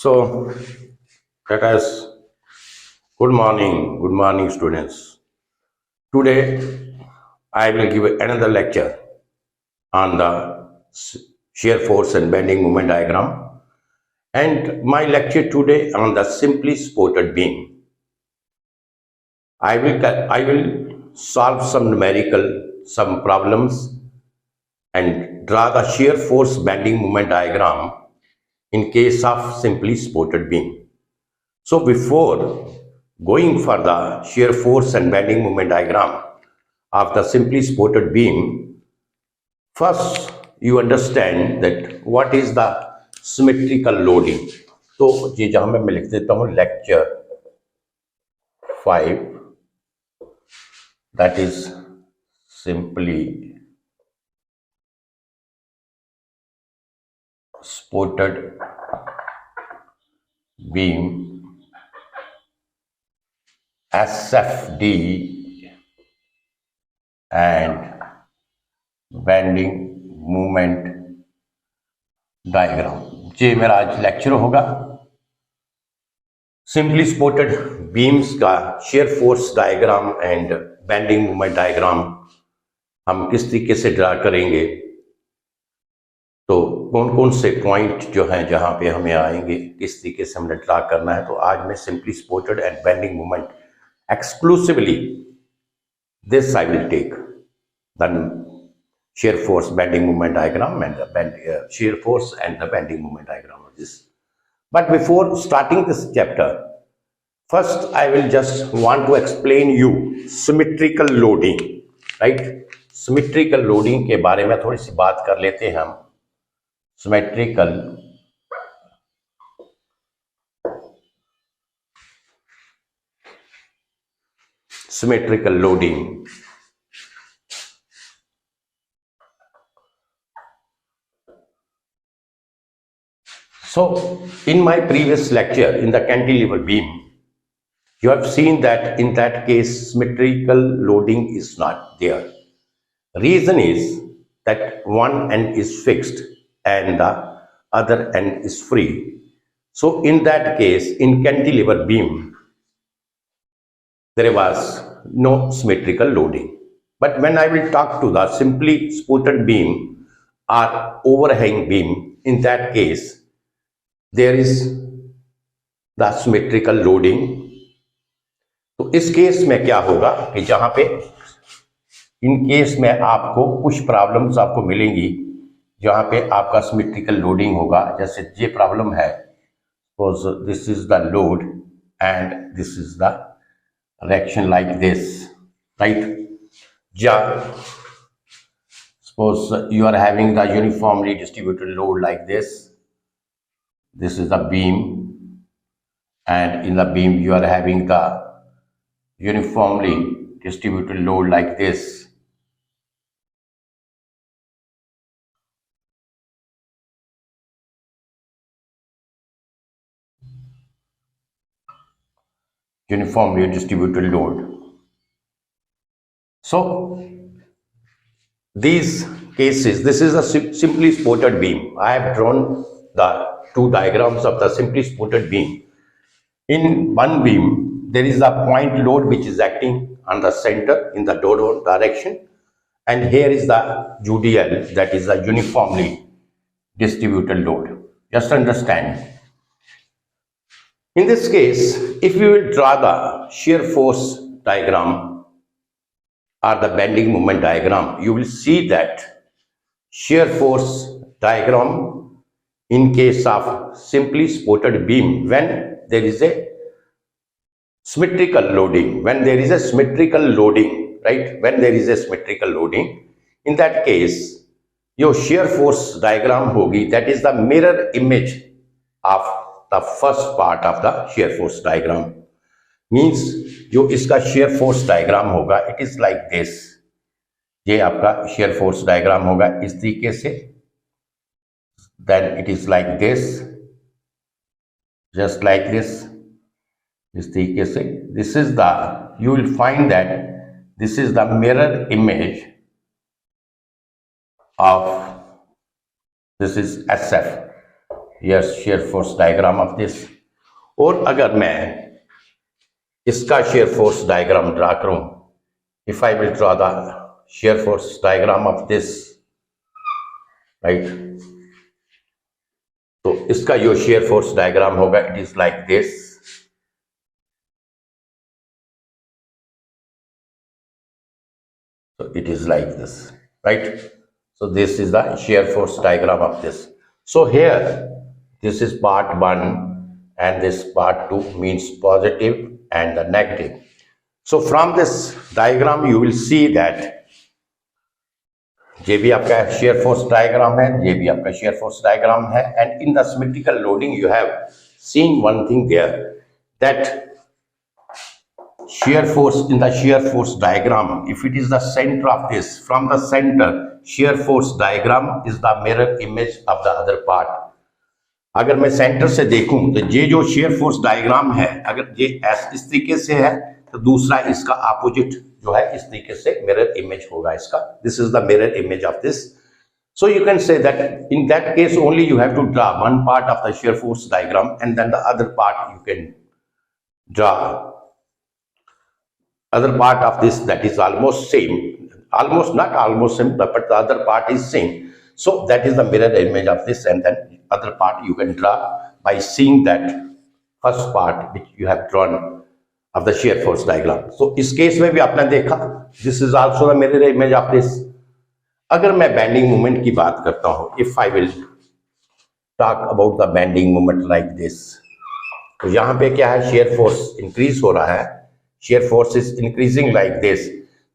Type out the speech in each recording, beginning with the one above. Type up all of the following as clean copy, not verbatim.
So let us good morning, students. Today I will give another lecture on the shear force and bending moment diagram, and my lecture today on the simply supported beam. I will solve some problems and draw the shear force bending moment diagram in case of simply supported beam. So before going for the shear force and bending moment diagram of the simply supported beam, first you understand that what is the symmetrical loading. तो ये जहां मैं लिख देता हूं lecture 5, that is simply supported beam SFD and bending moment diagram. ये मेरा आज लेक्चर होगा सिंपली सपोर्टेड बीम्स का share force diagram and bending movement diagram हम किस तरीके से ड्रा करेंगे, तो कौन कौन से पॉइंट जो हैं जहां पे हमें आएंगे, किस तरीके से हमने ड्रा करना है। तो आज मैं simply supported and bending movement exclusively this I will take the shear force bending moment diagram and the shear force and the bending moment diagram of this. But before starting this chapter, first I will just want to explain you symmetrical loading, right? Symmetrical loading के बारे में थोड़ी सी बात कर लेते हैं हम। Symmetrical loading. So in my previous lecture in the cantilever beam, you have seen that in that case symmetrical loading is not there. Reason is that one end is fixed and the other end is free. So in that case, in cantilever beam, there was no symmetrical loading. But when I will talk to the simply supported beam or overhang beam, in that case, there is the symmetrical loading. तो इस case में क्या होगा कि जहां पे in case में आपको कुछ प्रॉब्लम्स आपको मिलेंगी जहां पे आपका सिमेट्रिकल लोडिंग होगा। जैसे ये प्रॉब्लम है, suppose this is the load and this is the reaction like this, right? Suppose you are having the uniformly distributed load like this. This is the beam, and in the beam you are having the uniformly distributed load like this. Uniformly distributed load. So these cases, this is a simply supported beam. I have drawn the two diagrams of the simply supported beam. In one beam there is a point load which is acting on the center in the downward direction, and here is the UDL, that is the uniformly distributed load. Just understand. In this case, if we will draw the shear force diagram or the bending moment diagram, you will see that shear force diagram in case of simply supported beam, when there is a symmetrical loading, right? When there is a symmetrical loading, in that case, your shear force diagram होगी, that is the mirror image of the first part of the shear force diagram. Means जो इसका shear force diagram होगा, it is like this. ये आपका shear force diagram होगा इस तरीके से, then it is like this, just like this, इस तरीके से. This is the, you will find that this is the mirror image of, this is SF. Yes shear force diagram of this. और अगर मैं इसका shear force diagram ड्रा करूं, if I will draw the shear force diagram of this, right, तो इसका जो shear force diagram होगा, it is like this. So it is like this, right? So this is the shear force diagram of this. So here, this is part 1 and this part 2 means positive and the negative. So from this diagram you will see that ये भी आपका shear force diagram है, ये भी आपका shear force diagram है, and in the symmetrical loading you have seen one thing there, that shear force in the shear force diagram, if it is the center of this, from the center shear force diagram is the mirror image of the other part. अगर मैं centre से देखूं तो ये जो shear force diagram है, अगर ये इस तरीके से है तो दूसरा इसका opposite जो है इस तरीके से mirror image होगा इसका. This is the mirror image of this. So you can say that in that case only you have to draw one part of the shear force diagram and then the other part you can draw other part of this that is almost same, almost not almost same, but the other part is same. So that is the mirror image of this, and then other part you can draw by seeing that first part which you have drawn of the shear force diagram. So इस case में भी आपने देखा, this is also the mirror image of this. अगर मैं bending moment की बात करता हूँ, if I will talk about the bending moment like this, तो यहाँ पे क्या है, shear force increase हो रहा है, shear force is increasing like this.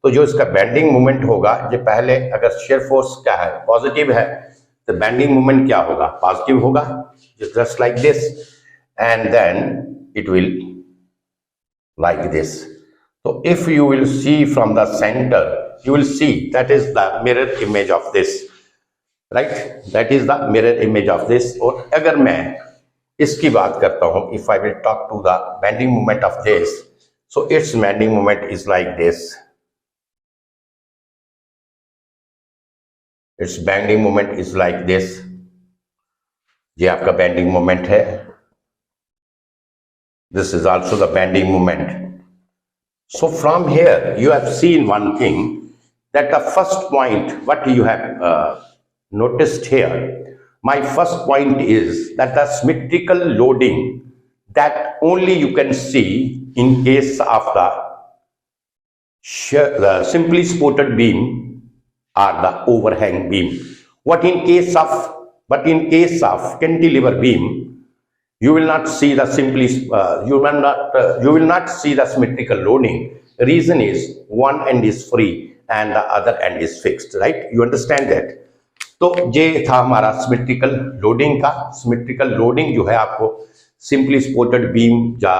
तो जो इसका बेंडिंग मोमेंट होगा, जो पहले अगर shear force क्या है, पॉजिटिव है, तो बेंडिंग मोमेंट क्या होगा, पॉजिटिव होगा, just like this, and then it will like this. So if you will see from the center, you will see that is the mirror image of this, right? That is the mirror image of this. और अगर मैं इसकी बात करता हूँ, if I will talk to the bending moment of this, so its bending moment is like this. Its bending moment is like this. ये आपका bending moment है. This is also the bending moment. So from here you have seen one thing, that the first point what you have noticed here, my first point is that the symmetrical loading that only you can see in case of the simply supported beam or the overhang beam. But in case of cantilever beam, you will not see the you will not see the symmetrical loading. The reason is one end is free and the other end is fixed, right? You understand that? तो ये था हमारा symmetrical loading का. Symmetrical loading जो है आपको simply supported beam या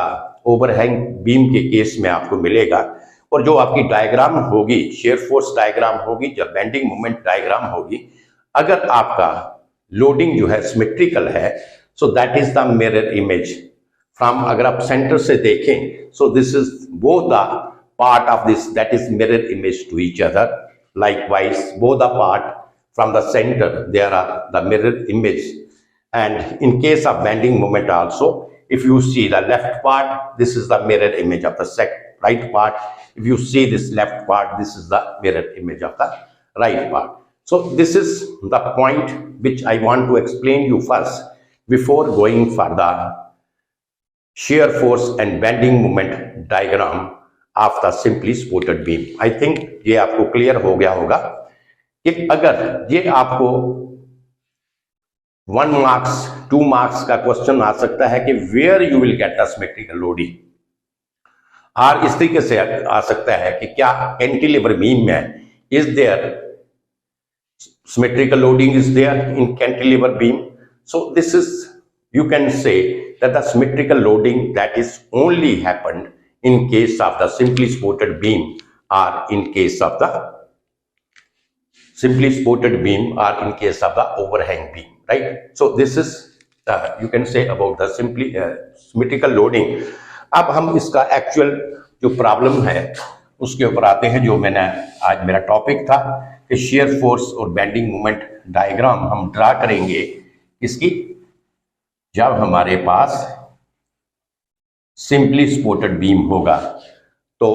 overhang beam के केस में आपको मिलेगा. और जो आपकी डायग्राम होगी, शेयर फोर्स डायग्राम होगी या बेंडिंग मोमेंट डायग्राम होगी, अगर आपका लोडिंग जो है सिमेट्रिकल है, so that is the mirror image from, अगर आप सेंटर से देखें, so this is both the part of this, that is mirror image to each other. Likewise both the part from the center there are the mirror image. And in case of bending moment also, if you see the left part, this is the mirror image of the right part. If you see this left part, this is the mirror image of the right part. So this is the point which I want to explain you first before going for the shear force and bending moment diagram of the simply supported beam. I think ये आपको clear हो गया होगा कि अगर ये आपको 1 marks 2 marks का क्वेश्चन आ सकता है कि where you will get the symmetrical loading, और इस तरीके से आ सकता है कि क्या कैंटिलीवर बीम में is there symmetrical loading is there in cantilever beam. So this is, you can say that the symmetrical loading that is only happened in case of the simply supported beam और in case of the simply supported beam or in case of the overhang beam, right? So this is you can say about the simply symmetrical loading. अब हम इसका actual जो problem है उसके ऊपर आते हैं, जो मैंने आज मेरा टॉपिक था कि शेयर फोर्स और बेंडिंग मोमेंट डायग्राम हम ड्रा करेंगे इसकी जब हमारे पास सिंपली सपोर्टेड बीम होगा। तो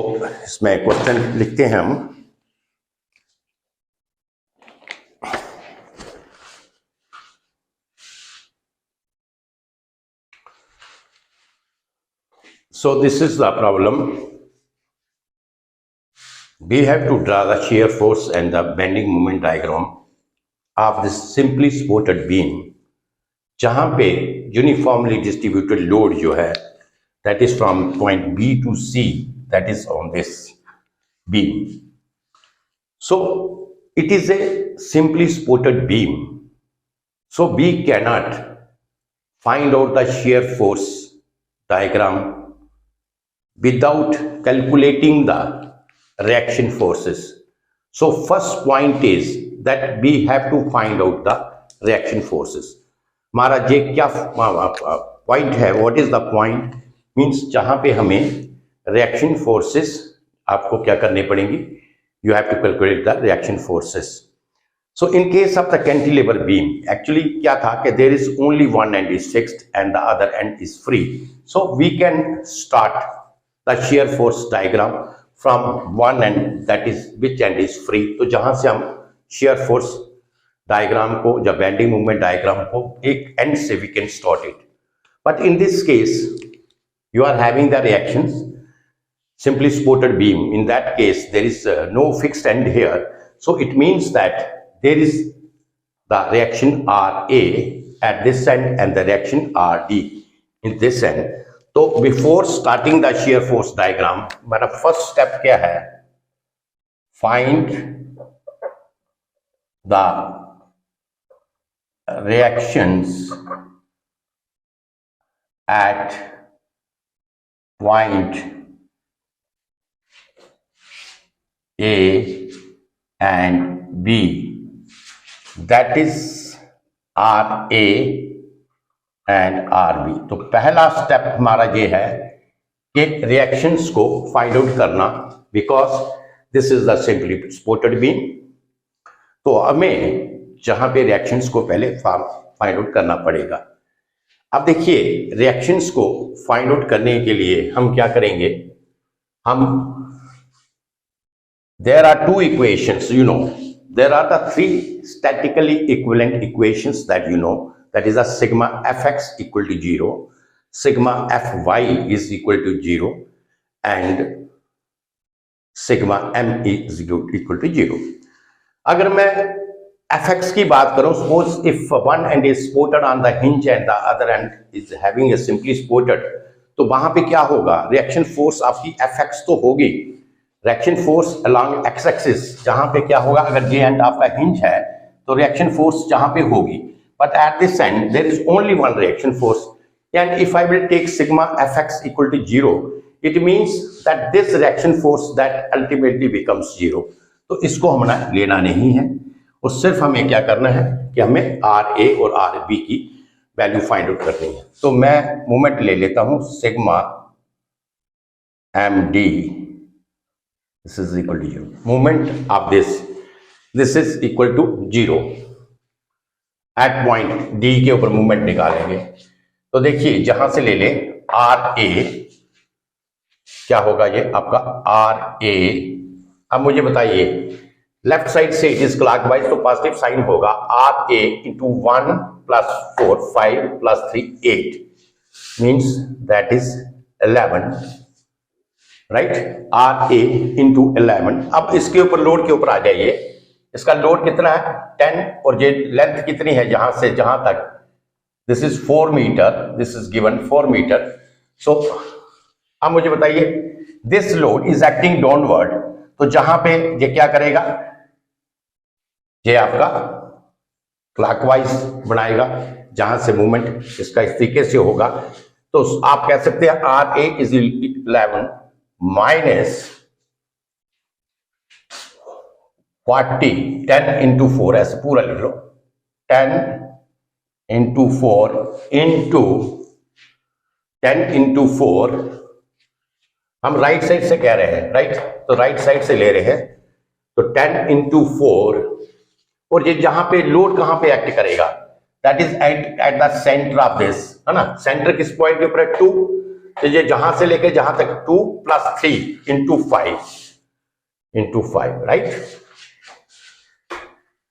इसमें क्वेश्चन लिखते हैं हम, so this is the problem. We have to draw the shear force and the bending moment diagram of this simply supported beam, जहां पे यूनिफॉर्मली डिस्ट्रीब्यूटेड लोड जो है that is from point B to C, that is on this beam. So it is a simply supported beam, so we cannot find out the shear force diagram without calculating the reaction forces. So first point is that we have to find out the reaction forces. हमारा ये क्या point है, what is the point means जहां पे हमें reaction forces आपको क्या करने पड़ेंगी, you have to calculate the reaction forces. So in case of the cantilever beam actually क्या था कि there is only one end is fixed and the other end is free. So we can start the shear force diagram from one end that is which end is free. तो जहां से हम shear force diagram को या bending movement diagram को एक end से we can start it. But in this case you are having the reactions simply supported beam. In that case there is no fixed end here, so it means that there is the reaction RA at this end and the reaction RD in this end. So before starting the shear force diagram, मेरा first step क्या है, find the reactions at point A and B, that is RA and RB. तो पहला step हमारा ये है कि reactions को फाइंड आउट करना, because this is the simply supported beam. तो हमें जहां पे रिएक्शंस को पहले फाइंड आउट करना पड़ेगा. अब देखिए रिएक्शंस को फाइंड आउट करने के लिए हम क्या करेंगे, हम there are two equations, you know there are the three statically equivalent equations that you know, that is a sigma fx equal to 0, sigma fy is equal to 0 and sigma m is equal to 0. अगर मैं fx की बात करूं, suppose if one end is supported on the hinge and the other end is having a simply supported, तो वहां पे क्या होगा, रिएक्शन फोर्स आपकी fx तो होगी, reaction force along x axis जहां पे क्या होगा, अगर ये एंड आपका हिंज है तो रिएक्शन फोर्स जहां पे होगी, but at this end there is only one reaction force, and if I will take sigma fx equal to 0, it means that this reaction force that ultimately becomes 0. तो इसको हमने लेना नहीं है, और सिर्फ हमें क्या करना है कि हमें RA और RB की वैल्यू फाइंड आउट करनी है. तो मैं मोमेंट ले लेता हूं sigma MD, this is equal to 0. Moment of this is equal to 0 at point D के ऊपर मोमेंट निकालेंगे. तो देखिए जहां से ले लें RA, क्या होगा ये आपका RA. अब मुझे बताइए लेफ्ट साइड से इट इज क्लॉकवाइज, तो पॉजिटिव साइन होगा RA into 1 plus 4 5 plus 3 8 means that is 11, right. RA into 11. अब इसके ऊपर लोड के ऊपर आ जाइए, इसका लोड कितना है 10, और ये लेंथ कितनी है जहां से जहां तक, this is 4 metre, this is given 4 metre. So अब मुझे बताइए this load is acting downward, तो जहां पे ये क्या करेगा, ये आपका क्लॉकवाइज बनाएगा, जहां से मूवमेंट इसका इस तरीके से होगा. तो आप कह सकते हैं RA इज 11 माइनस 40, 10 इंटू 4, ऐसे पूरा लिख लो, 10 इंटू 4 इंटू 10 इंटू 4. हम राइट साइड से कह रहे हैं, राइट, तो राइट साइड से ले रहे हैं, तो 10 इंटू 4, और ये जहां पे लोड कहां पे एक्ट करेगा, that is at the centre of this, है ना, सेंटर किस पॉइंट के ऊपर है 2, तो ये जहां से लेके जहां तक 2 + 3 into 5 right.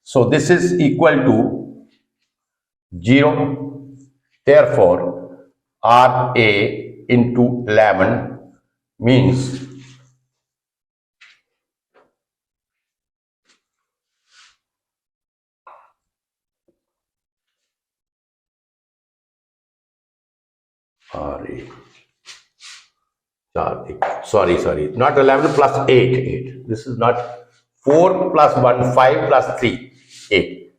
So this is equal to 0. Therefore, RA into 11 means RA. Sorry, not 11 plus 8. This is not 4 plus 1, 5 plus 3, 8.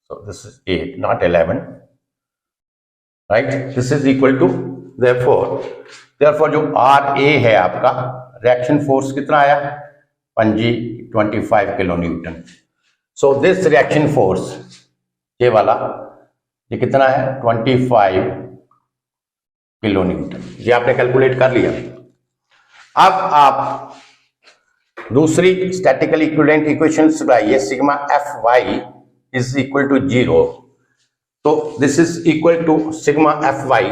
So this is 8, not 11. Right? This is equal to, therefore जो RA है आपका, reaction force कितना आया, पंजी 25 kilo newton. So this reaction force ये वाला, ये कितना है 25 किलो न्यूटन. ये आपने कैलकुलेट कर लिया. अब आप दूसरी स्टैटिकल इक्विवेलेंट इक्वेशन लगाइए, sigma Fy is equal to 0. तो this is equal to sigma Fy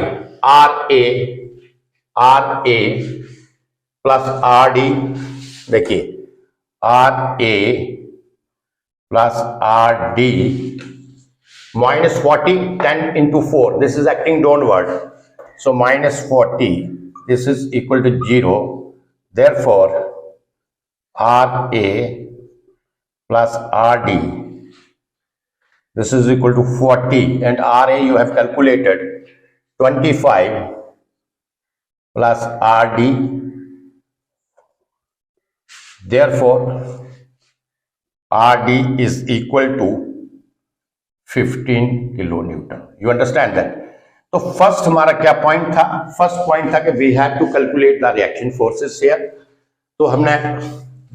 RA plus RD. देखिए RA plus RD minus 40, 10 into 4. This is acting downward. So minus 40. This is equal to 0. Therefore, RA plus RD. This is equal to 40. And RA you have calculated 25 plus RD. Therefore, RD is equal to 15 kilo newton. You understand that. तो first हमारा क्या point था, first point था कि we have to calculate the reaction forces here. तो हमने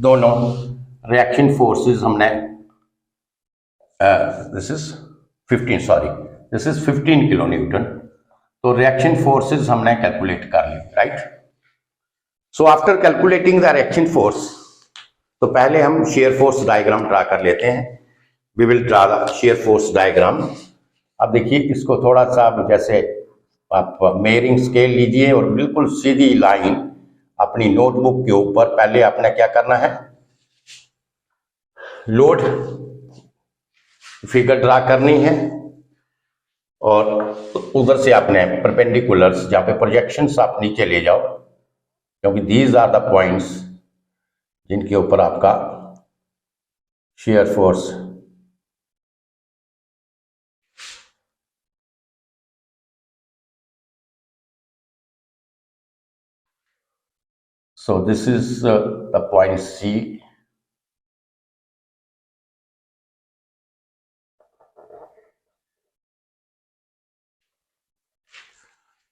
दोनों reaction forces हमने दिस इज 15 किलो न्यूटन. तो रिएक्शन फोर्सेस हमने कैलकुलेट कर ली, right. So after calculating the reaction force, तो पहले हम शेयर फोर्स डायग्राम ड्रा कर लेते हैं. We will draw the shear force diagram. अब देखिए इसको थोड़ा सा जैसे आप मेयरिंग स्केल लीजिए और बिल्कुल सीधी लाइन अपनी नोटबुक के ऊपर पहले आपने क्या करना है, लोड फिगर ड्रा करनी है और उधर से आपने परपेंडिकुलर्स जहां पे प्रोजेक्शंस आप नीचे ले जाओ, क्योंकि दीज आर द पॉइंट्स जिनके ऊपर आपका shear force so this is the point C.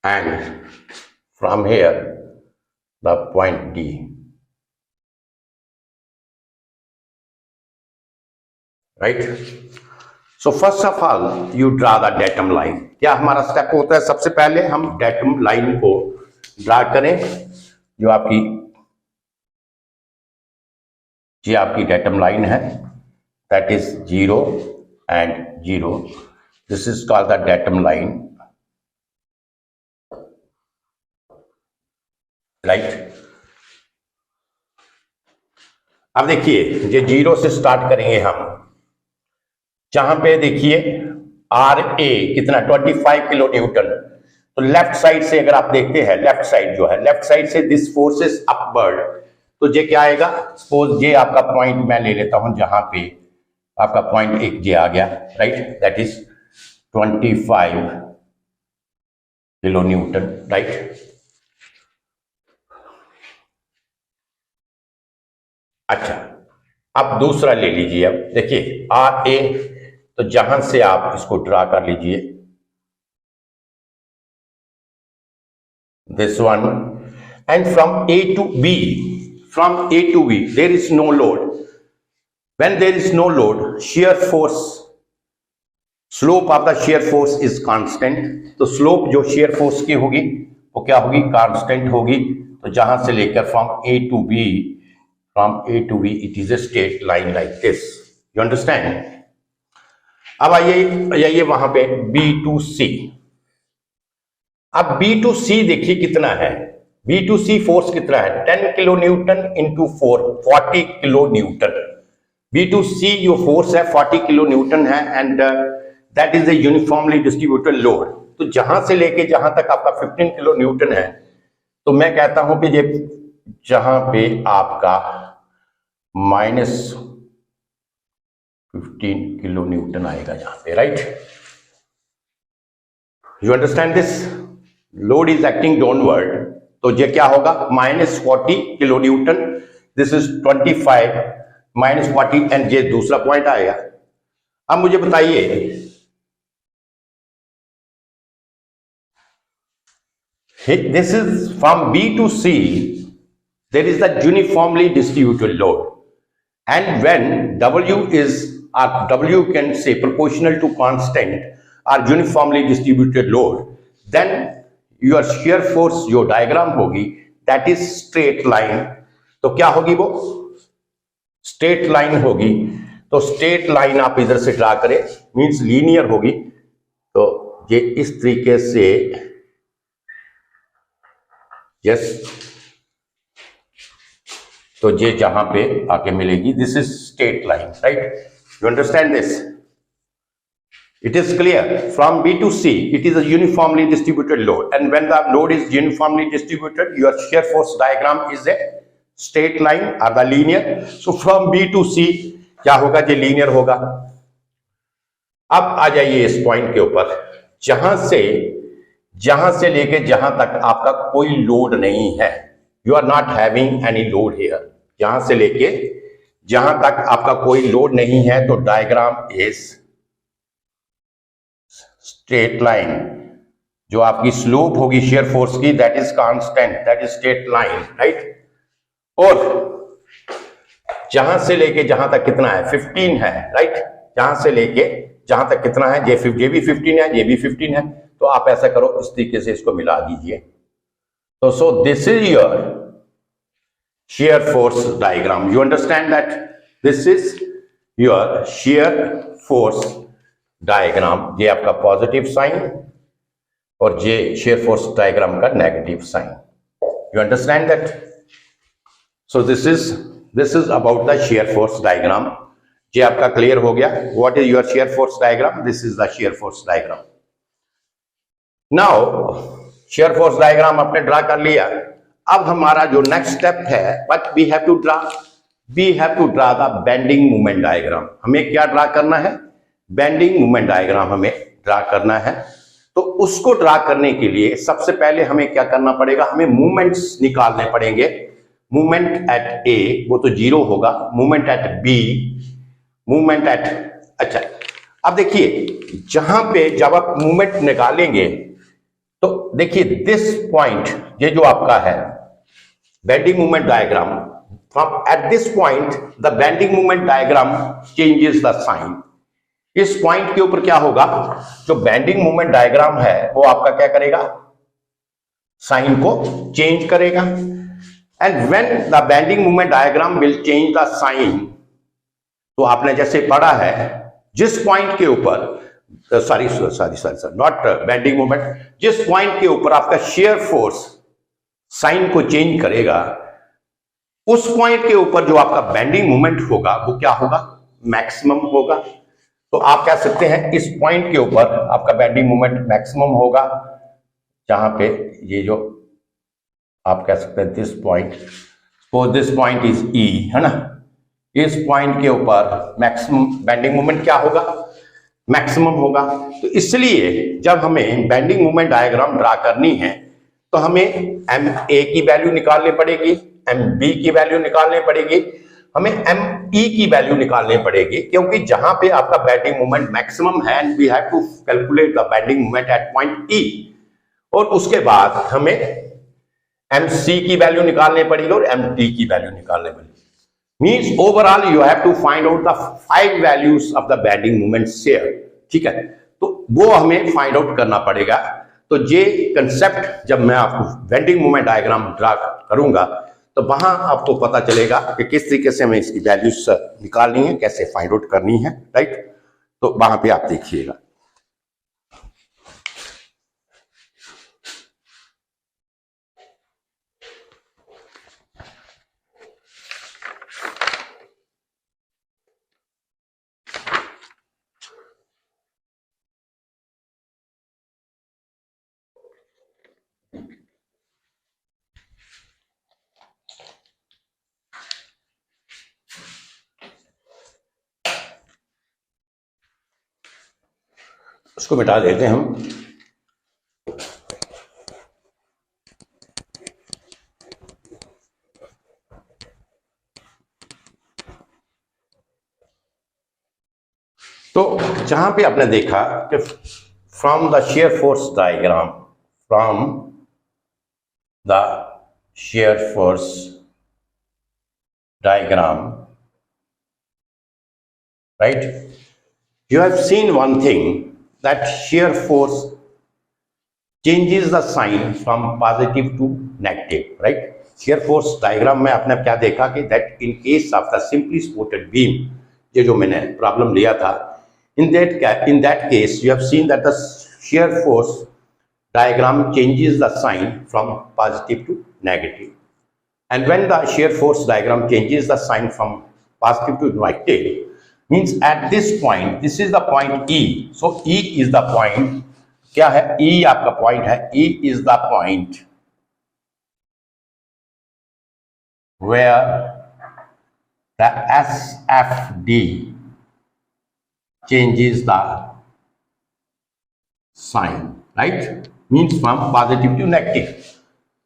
And from here the point D. Right? So first of all you draw the datum line. क्या हमारा स्टेप होता है, सबसे पहले हम datum line को ड्रा करें. जो आपकी datum line है, that is 0 and 0. This is called the datum line, right? अब देखिए ये 0 से स्टार्ट करेंगे हम, जहां पे देखिए RA कितना 25 किलो न्यूटन. तो लेफ्ट साइड से अगर आप देखते हैं, लेफ्ट साइड जो है, लेफ्ट साइड से दिस फोर्स इज अपवर्ड. तो ये क्या आएगा, सपोज ये आपका पॉइंट मैं ले लेता हूं, जहां पे आपका पॉइंट एक ये आ गया, right, that is 25 kilo Newton, right. अच्छा, अब दूसरा ले लीजिए. अब देखिए RA, तो जहां से आप इसको ड्रा कर लीजिए, this one, and from A to B there is no load. When there is no load, shear force, slope of the shear force is constant. तो slope जो shear force की होगी वो क्या होगी, constant होगी. तो जहां से लेकर from A to B it is a straight line like this. You understand? अब आइए वहां पे B2C। अब B2C देखिए कितना है, B2C फोर्स कितना है, 10 kilo Newton into 4, 40 kilo Newton. B2C जो फोर्स है 40 किलो न्यूटन है, and that is a uniformly distributed load. तो जहां से लेके जहां तक आपका 15 किलो न्यूटन है, तो मैं कहता हूं कि ये जहां पे आपका -15 किलो न्यूटन आएगा यहां पे, right? You understand this? Load is acting downward, तो ये क्या होगा, -40 kilo Newton, this is 25 -40, and ये दूसरा पॉइंट आएगा। अब मुझे बताइए, this is from B to C, there is the uniformly distributed load, and when W is, or W can say proportional to constant or uniformly distributed load, then your shear force जो diagram होगी that is straight line। तो क्या होगी वो, straight line होगी। तो straight line आप इधर से ड्रा करें, मींस लीनियर होगी। तो ये इस तरीके से, यस, तो ये जहां पे आके मिलेगी, this is straight line, right? You understand this? It is clear? From B to C it is a uniformly distributed load, and when the load is uniformly distributed, your shear force diagram is a straight line or the linear। so from B to C क्या होगा, ये linear होगा। अब आ जाइए इस point के ऊपर, जहां से लेके जहां तक आपका कोई लोड नहीं है, you are not having any load here. जहां से लेके जहां तक आपका कोई लोड नहीं है, तो डायग्राम इज स्ट्रेट लाइन। जो आपकी स्लोप होगी शेयर फोर्स की, that is constant, that is straight line, right? और जहां से लेके जहां तक कितना है, 15 है, राइट? जहां से लेके जहां तक कितना है, ये भी 15 है, ये भी 15 है। तो आप ऐसा करो, इस तरीके से इसको मिला दीजिए। तो सो this is your shear force diagram। you understand that this is your shear force diagram। ये आपका पॉजिटिव साइन और ये shear force diagram का negative sign. you understand that? so this is about the shear force diagram। ये आपका clear हो गया? what is your shear force diagram? this is the shear force diagram। now shear force diagram आपने draw कर लिया। अब हमारा जो नेक्स्ट स्टेप है, but we have to draw the bending moment diagram. हमें क्या ड्रा करना है? बेंडिंग मोमेंट डायग्राम हमें ड्रा करना है। तो उसको ड्रा करने के लिए सबसे पहले हमें क्या करना पड़ेगा, हमें मूवमेंट्स निकालने पड़ेंगे। मूवमेंट एट ए वो तो 0 होगा, movement at B, movement at, अच्छा अब देखिए जहां पे जब आप मूवमेंट निकालेंगे, तो देखिए दिस पॉइंट, ये जो आपका है bending moment diagram, from at this point the bending moment diagram changes the sign। इस पॉइंट के ऊपर क्या होगा, जो बेंडिंग मोमेंट डायग्राम है वो आपका क्या करेगा, साइन को चेंज करेगा। And when the bending moment diagram will change the sign, तो आपने जैसे पढ़ा है, जिस पॉइंट के ऊपर सॉरी नॉट बेंडिंग मोमेंट, जिस पॉइंट के ऊपर आपका शेयर फोर्स साइन को चेंज करेगा, उस पॉइंट के ऊपर जो आपका बेंडिंग मोमेंट होगा वो क्या होगा, मैक्सिमम होगा। तो आप कह सकते हैं इस पॉइंट के ऊपर आपका बेंडिंग मोमेंट मैक्सिमम होगा, जहां पे ये जो आप कह सकते हैं this point, suppose this point is E, है ना, इस पॉइंट के ऊपर मैक्सिमम बेंडिंग मोमेंट क्या होगा, मैक्सिमम होगा। तो इसलिए जब हमें बेंडिंग मोमेंट डायग्राम ड्रा करनी है, तो हमें एम ए की वैल्यू निकालनी पड़ेगी, एम बी की वैल्यू निकालनी पड़ेगी, हमें एम ई की वैल्यू निकालनी पड़ेगी, क्योंकि जहां पे आपका बेंडिंग मोमेंट मैक्सिमम है, we have to calculate the bending moment at point E. और उसके बाद हमें एम सी की वैल्यू निकालनी पड़ेगी और एम डी की वैल्यू निकालनी पड़ेगी। Means overall you have to find out the 5 values of the bending moment shear, ठीक है, तो वो हमें फाइंड आउट करना पड़ेगा। तो ये कंसेप्ट जब मैं आपको बेंडिंग मोमेंट डायग्राम ड्रा करूंगा, तो वहां आपको पता चलेगा कि किस तरीके से हमें इसकी वैल्यूज निकालनी है, कैसे फाइंड आउट करनी है, राइट। तो वहां पे आप देखिएगा। उसको मिटा देते हैं हम। तो जहां पे आपने देखा कि from the shear force diagram, from the shear force diagram, right, you have seen one thing, that shear force changes the sign from positive to negative, right? shear force diagram में आपने क्या देखा कि that in case of the simply supported beam, ये जो मैंने problem लिया था, in that case you have seen that the shear force diagram changes the sign from positive to negative, and when the shear force diagram changes the sign from positive to negative, means at this point, this is the point E, so E is the point, क्या है E आपका point है, E is the point where the SFD changes the sign, right, means from positive to negative.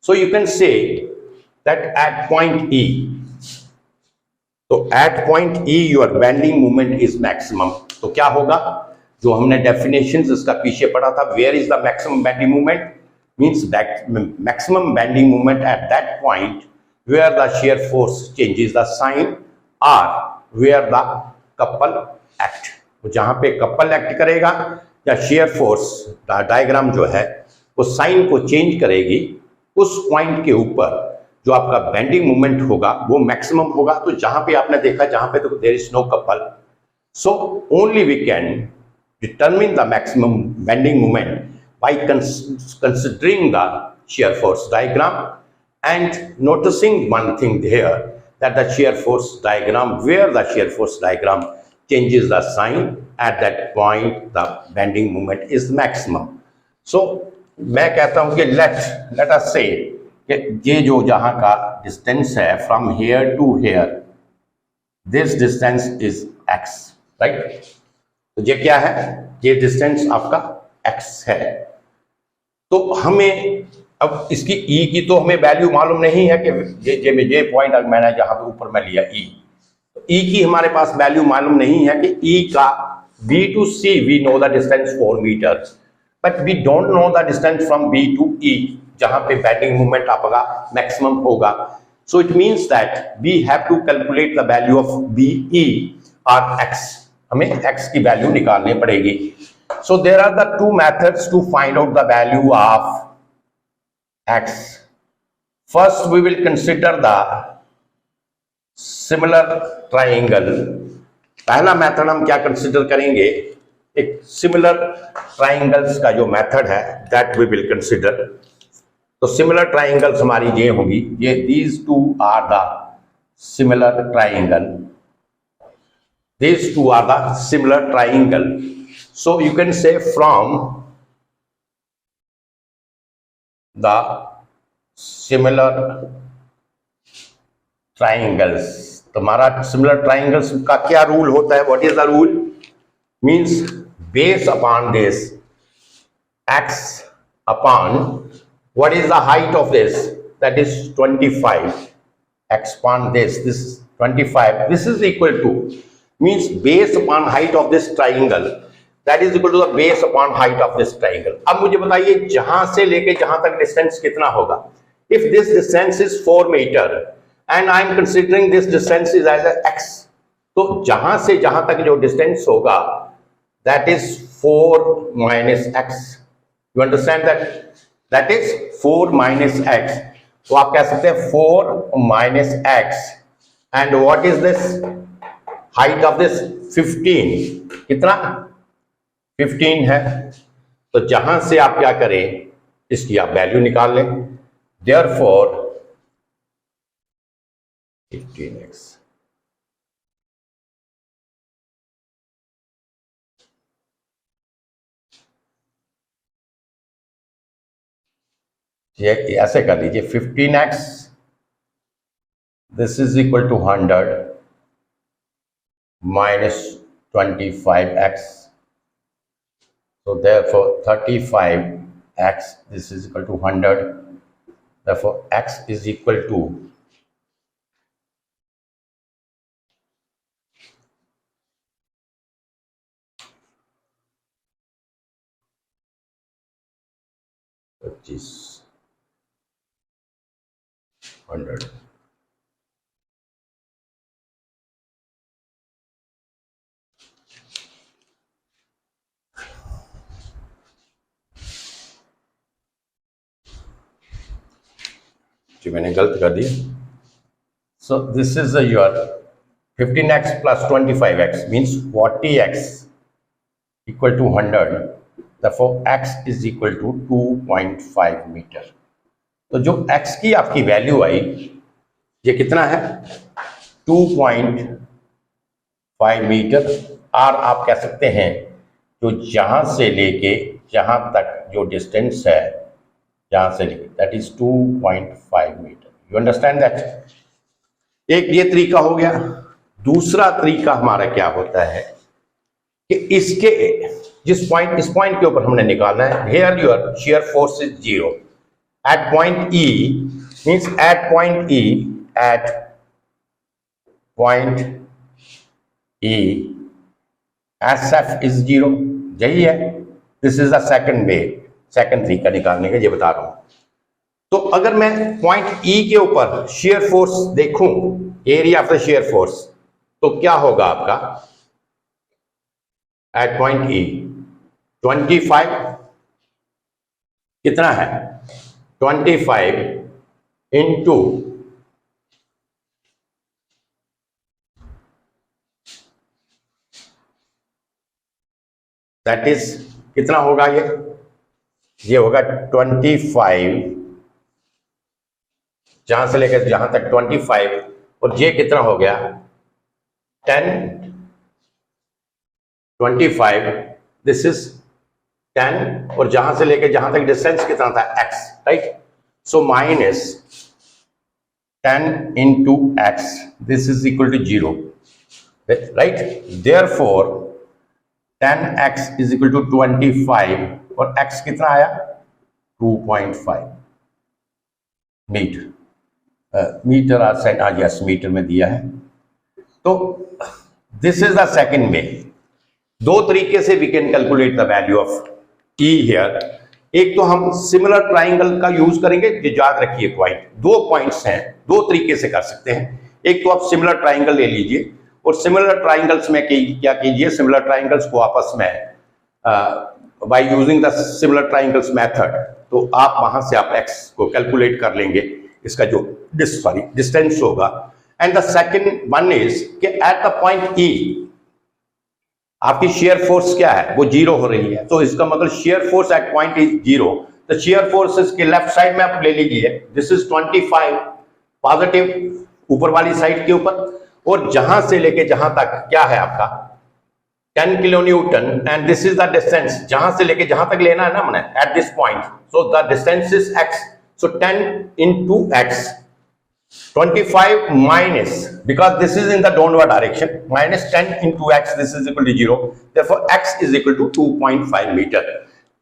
So you can say that at point E, तो at point E your bending movement is maximum. तो क्या होगा, जो हमने definitions इसका पीछे पढ़ा था, where is the maximum bending movement, means maximum bending movement at that point where the shear force changes the sign, और वेयर द कपल एक्ट, तो जहां पे कपल एक्ट करेगा या शेयर फोर्स डायग्राम जो है वो साइन को चेंज करेगी, उस पॉइंट के ऊपर जो आपका बेंडिंग मूवमेंट होगा वो मैक्सिमम होगा। तो जहां पे आपने देखा, जहां पे तो there is no couple, so only we can determine the maximum bending movement by considering the shear force diagram and noticing one thing here, that the shear force diagram, where the shear force diagram changes the sign, at that point the bending moment is maximum. So मैं कहता हूं कि let us say कि ये जो जहां का distance है from here to here, this distance is x, right, तो ये क्या है, ये डिस्टेंस आपका x है। तो हमें अब इसकी E की तो हमें वैल्यू मालूम नहीं है कि ये पॉइंट मैंने जहां पे ऊपर में लिया E, तो E की हमारे पास वैल्यू मालूम नहीं है कि E का B to C we know the distance 4 metre, but we don't know the distance from B to E, जहां पे बेंडिंग मूवमेंट आपका मैक्सिमम होगा। So it means that we have to calculate the value of BE और X, हमें X की value निकालनी पड़ेगी। So there are the two methods to find out the value of X. First we will consider the similar triangle. पहला method हम क्या consider करेंगे, एक सिमिलर ट्राइंगल्स का जो मेथड है दैट वी विल कंसिडर। तो सिमिलर ट्राइंगल्स हमारी ये होगी, ये these two are the similar triangle, these two are the similar triangle. So you can say from the similar triangles, तुम्हारा सिमिलर ट्राइंगल्स का क्या रूल होता है, what is the rule, means base upon this x upon what is the height of this, that is 25, x upon this is 25, this is equal to, means base upon height of this triangle, that is equal to the base upon height of this triangle। अब मुझे बताइए जहां से लेके जहां तक distance कितना होगा, if this distance is 4 meter and I am considering this distance is as x, तो जहां से जहां तक जो डिस्टेंस होगा that is 4 minus x, you understand that is 4 minus x, तो आप कह सकते हैं 4 minus x, and what is this, height of this 15, कितना 15 है। तो जहां से आप क्या करें, इसकी आप वैल्यू निकाल लें। देयरफॉर 15x ये ऐसे कर लीजिए, 15x this is equal to 100 minus 25x, so therefore 35x, this is equal to 100, therefore x is equal to which is 100. जी मैंने गलत कर दिया। सो this is your 15x plus 25x means 40x equal to 100, therefore x is equal to 2.5 metre. तो जो x की आपकी value आई ये कितना है 2.5 मीटर, और आप कह सकते हैं जो जहां से लेके जहां तक जो डिस्टेंस है जहां से लेके that is 2.5 metre. You understand that? एक ये तरीका हो गया। दूसरा तरीका हमारा क्या होता है कि इसके इस पॉइंट के ऊपर हमने निकालना है here your shear force is 0 at point E, means at point E SF is 0, यही है। This is the second way, second तरीका निकालने का, ये बता रहा हूं। तो अगर मैं पॉइंट E के ऊपर शेयर फोर्स देखूं, area of the shear force, तो क्या होगा आपका एट पॉइंट E 25 कितना है 25 इंटू दैट इज कितना होगा ये होगा 25 जहां से लेकर जहां तक 25, और ये कितना हो गया 10 25, दिस इज 10, और जहां से लेकर जहां तक डिस्टेंस कितना था x, right. So minus 10 into x, this is equal to 0, right. Therefore 10x is equal to 25, और x कितना आया 2.5 मीटर, मीटर और सेंट, हाँ यस मीटर में दिया है। तो this is the second way. दो तरीके से we can calculate the value of E here. एक तो हम सिमिलर ट्राइंगल का यूज करेंगे, याद रखिए पॉइंट, दो पॉइंट्स हैं, दो तरीके से कर सकते हैं। एक तो आप सिमिलर ट्राइंगल ले लीजिए, और सिमिलर ट्राइंगल्स में क्या कीजिए, सिमिलर ट्राइंगल्स को आपस में by using the similar triangles method, तो आप वहां से आप x को कैलकुलेट कर लेंगे, इसका जो डिस्टेंस होगा। And the second one is कि एट द पॉइंट E आपकी शेयर फोर्स क्या है, वो 0 हो रही है। तो इसका मतलब share force eight point is 0, तो शेयर फोर्सेस के लेफ्ट साइड में आप ले लीजिए, दिस इज 25 पॉजिटिव ऊपर वाली साइड के ऊपर, और जहां से लेके जहां तक क्या है आपका 10 kilonewton, and this is the distance, जहां से लेके जहां तक लेना है ना हमने eight this point, so the distance is x, so 10 into x, 25 minus, because this is in the downward direction, minus 10 into x, this is equal to 0, therefore x is equal to 2.5 metre.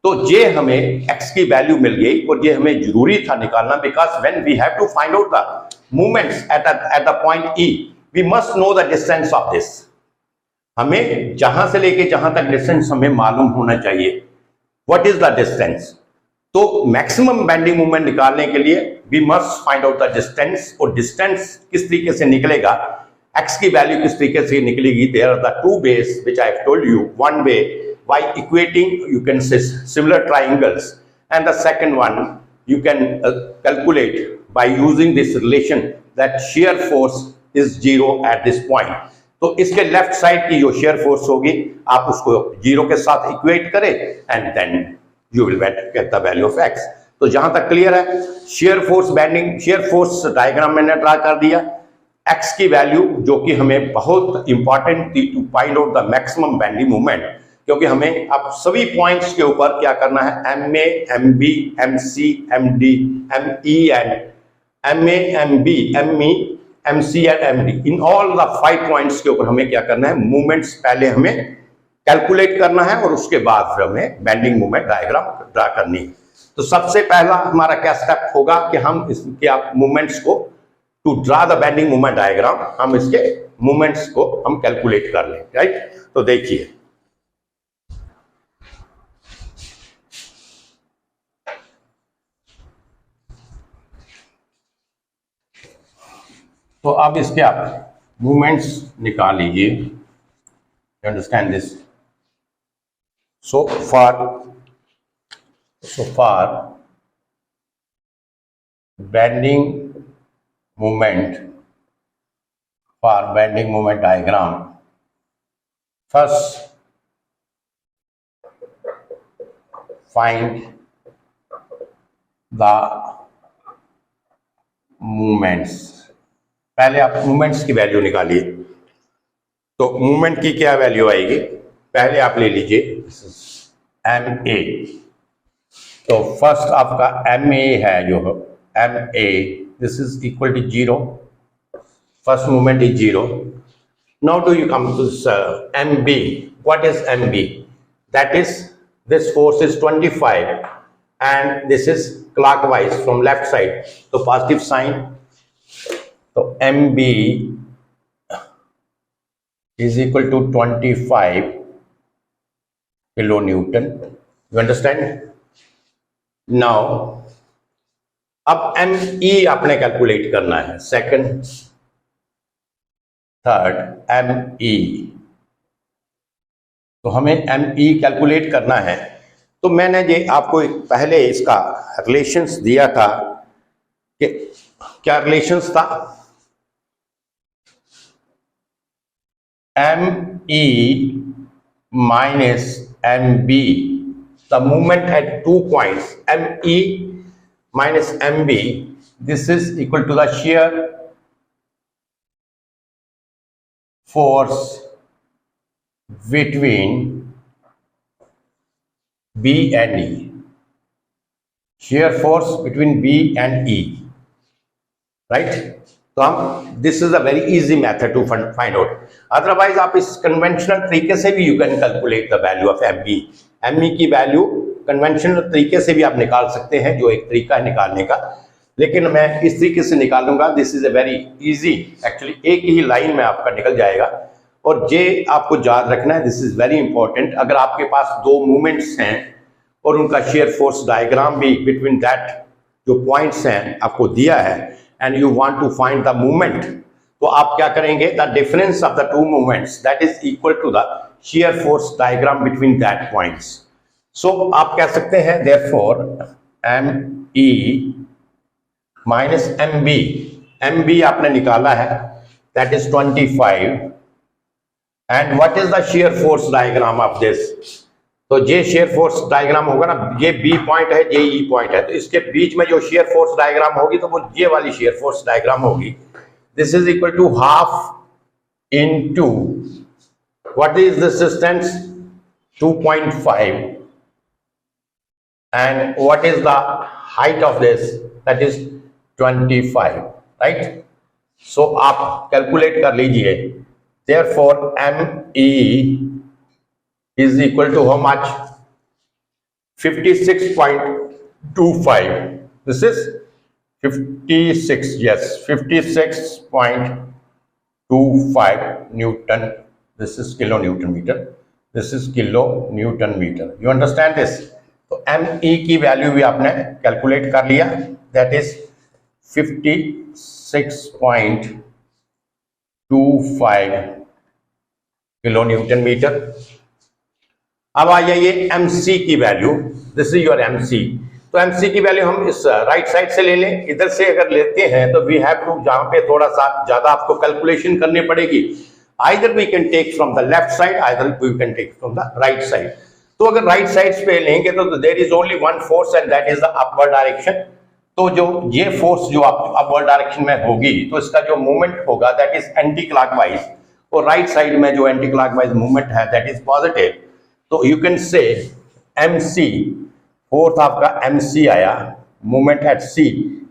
तो ये हमें x की value मिल गई, और ये हमें जरूरी था निकालना, because when we have to find out the movements at the point E, we must know the distance of this। हमें जहां से लेके जहां तक डिस्टेंस हमें मालूम होना चाहिए, व्हाट इज द डिस्टेंस। तो मैक्सिमम बेंडिंग मोमेंट निकालने के लिए we must find out the distance, और डिस्टेंस किस तरीके से निकलेगा, x की वैल्यू किस तरीके से निकलेगी। There are the two ways which I have told you, one way by equating you can say similar triangles, and the second one you can calculate by using this relation that shear force is 0 at this point। तो इसके left side की जो shear force होगी आप उसको 0 के साथ equate करें and then you will get the value of x. तो जहां तक क्लियर है, shear force bending, shear force diagram मैंने ड्रा कर दिया। एक्स की वैल्यू जो कि हमें बहुत इंपॉर्टेंट थी to find out the maximum bending moment, क्योंकि हमें अब सभी पॉइंट्स के ऊपर क्या करना है, M A, M B, M C, M D, M E and M A, M B, M E, M C and M D, in all the 5 points के ऊपर हमें क्या करना है, मूवमेंट्स पहले हमें कैलकुलेट करना है और उसके बाद फिर हमें बेंडिंग मूवमेंट डायग्राम ड्रा करनी है। तो सबसे पहला हमारा क्या स्टेप होगा कि हम इसके मूवमेंट्स को, to draw the bending movement diagram, हम इसके मूवमेंट्स को हम कैलकुलेट कर लें, राइट। तो देखिए, तो अब इसके आप मूवमेंट्स निकाल लीजिए, you understand this. So for bending movement, for bending moment diagram, first find the movements। पहले आप मूवमेंट्स की वैल्यू निकालिए। तो मूवमेंट की क्या वैल्यू आएगी, पहले आप ले लीजिए एम ए। तो फर्स्ट आपका एम ए है, जो M A, this is equal to 0, first movement is 0. Now do you come to MB? What is MB? That is, this force is 25 and this is clockwise from left side, so positive sign. So MB is equal to 25 kilonewton. You understand? Now अब ME आपने calculate करना है, second, third, ME। तो हमें ME calculate करना है। तो मैंने ये आपको पहले इसका रिलेशंस दिया था कि क्या रिलेशंस था, ME minus MB, the movement at 2 points, ME minus MB, this is equal to the shear force between B and E, shear force between B and E, right? तो हम, this is a very easy method to find out. Otherwise आप इस conventional तरीके से भी you can calculate the value of ME। ME की value conventional तरीके से भी आप निकाल सकते हैं, जो एक तरीका है निकालने का, लेकिन मैं इस तरीके से निकालूंगा। This is a very easy, actually एक ही लाइन में आपका निकल जाएगा। और ये आपको याद रखना है, दिस इज वेरी इंपॉर्टेंट। अगर आपके पास 2 मूवमेंट्स हैं और उनका शेयर फोर्स डायग्राम भी बिटवीन दैट जो पॉइंट्स हैं आपको दिया है, and you want to find the movement, तो आप क्या करेंगे, the difference of the 2 movements that is equal to the shear force diagram between that points. So आप कह सकते हैं therefore ME minus MB, MB आपने निकाला है, that is 25, and what is the shear force diagram of this. तो ये shear force diagram होगा ना, ये B पॉइंट है, ये E पॉइंट है, तो इसके बीच में जो शेयर फोर्स डायग्राम होगी तो वो ये वाली शेयर फोर्स डायग्राम होगी। This is equal to half into what is this distance 2.5, and what is the height of this, that is 25, right? So आप कैलकुलेट कर लीजिए, therefore ME is equal to how much, 56.25, this is 56, yes, 56.25 Newton, this is kilonewton meter, this is kilonewton meter, you understand this? तो ME की value भी आपने calculate कर लिया, that is 56.25 kilo Newton metre. अब आ जाइए MC की value, this is your MC। तो MC की वैल्यू हम इस राइट साइड से ले लें, इधर से अगर लेते हैं तो वी हैव टू, जहां पे थोड़ा सा ज्यादा आपको कैलकुलेशन करनी पड़ेगी, either we can take from the left side, either we can take from the right side. तो अगर राइट साइड पे लेंगे तो there is only one force and that is the upward direction. तो जो ये फोर्स जो अपवर्ड डायरेक्शन में होगी तो इसका जो मूवमेंट होगा दैट इज एंटी क्लॉकवाइज, और राइट साइड में जो एंटी क्लॉकवाइज मूवमेंट है दैट इज पॉजिटिव। तो यू कैन से MC, फोर्थ आपका MC आया, movement at C,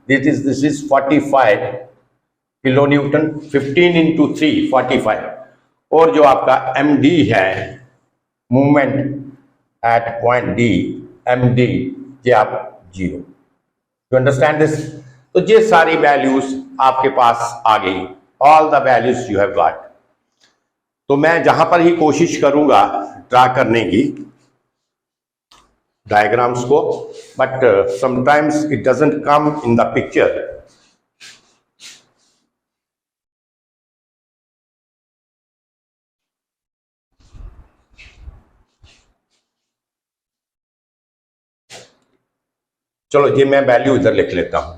this is 45 kilo Newton, 15 into 3 45। और जो आपका MD है, movement at point D, MD, ये आप 0। You understand this? तो ये सारी वैल्यूज आपके पास आ गई, all the values you have got. तो मैं जहां पर ही कोशिश करूंगा ड्रा करने की डायग्राम्स को, but sometimes it doesn't come in the picture. चलो ये मैं वैल्यू इधर लिख लेता हूं।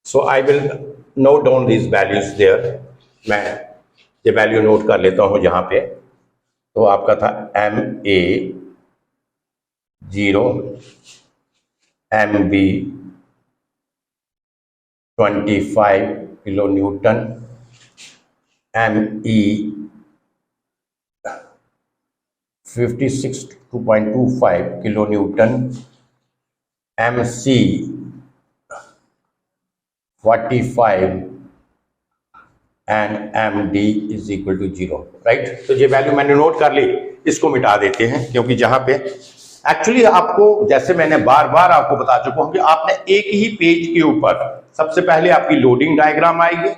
So I will note down these values there. मैं ये वैल्यू नोट कर लेता हूं यहां पे। तो आपका था MA 0, MB 25 kilo newton, ME 56.25 kilo Newton, MC 45 and MD is equal to 0। Right? तो ये वैल्यू मैंने नोट कर ली, इसको मिटा देते हैं क्योंकि जहां पे एक्चुअली आपको, जैसे मैंने बार बार आपको बता चुका हूं कि आपने एक ही पेज के ऊपर सबसे पहले आपकी लोडिंग डायग्राम आएगी,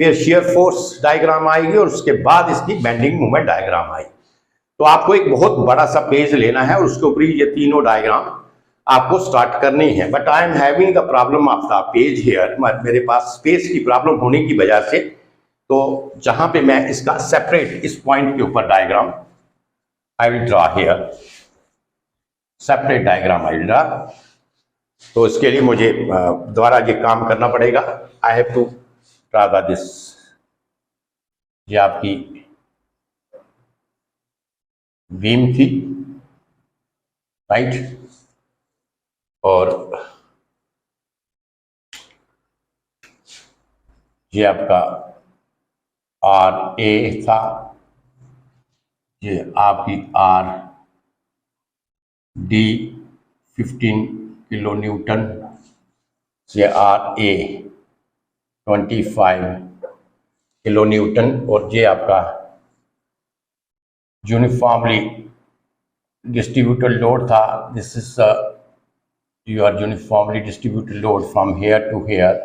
फिर शियर फोर्स डायग्राम आएगी, और उसके बाद इसकी बेंडिंग मोमेंट डायग्राम आएगी। तो आपको एक बहुत बड़ा सा पेज लेना है और उसके ऊपर ये तीनों डायग्राम आपको स्टार्ट करनी है। But I am having the problem of the page here, मेरे पास स्पेस की प्रॉब्लम होने की वजह से, तो जहां पे मैं इसका सेपरेट इस पॉइंट के ऊपर diagram I will draw here, separate diagram I will draw. तो इसके लिए मुझे दोबारा ये काम करना पड़ेगा। I have to draw the this, ये आपकी बीम थी, राइट? और ये आपका RA था, ये आपकी RD 15 किलो न्यूटन, ये RA 25 किलो न्यूटन, और ये आपका यूनिफॉर्मली डिस्ट्रीब्यूटेड लोड था। This is your uniformly distributed load from here to here.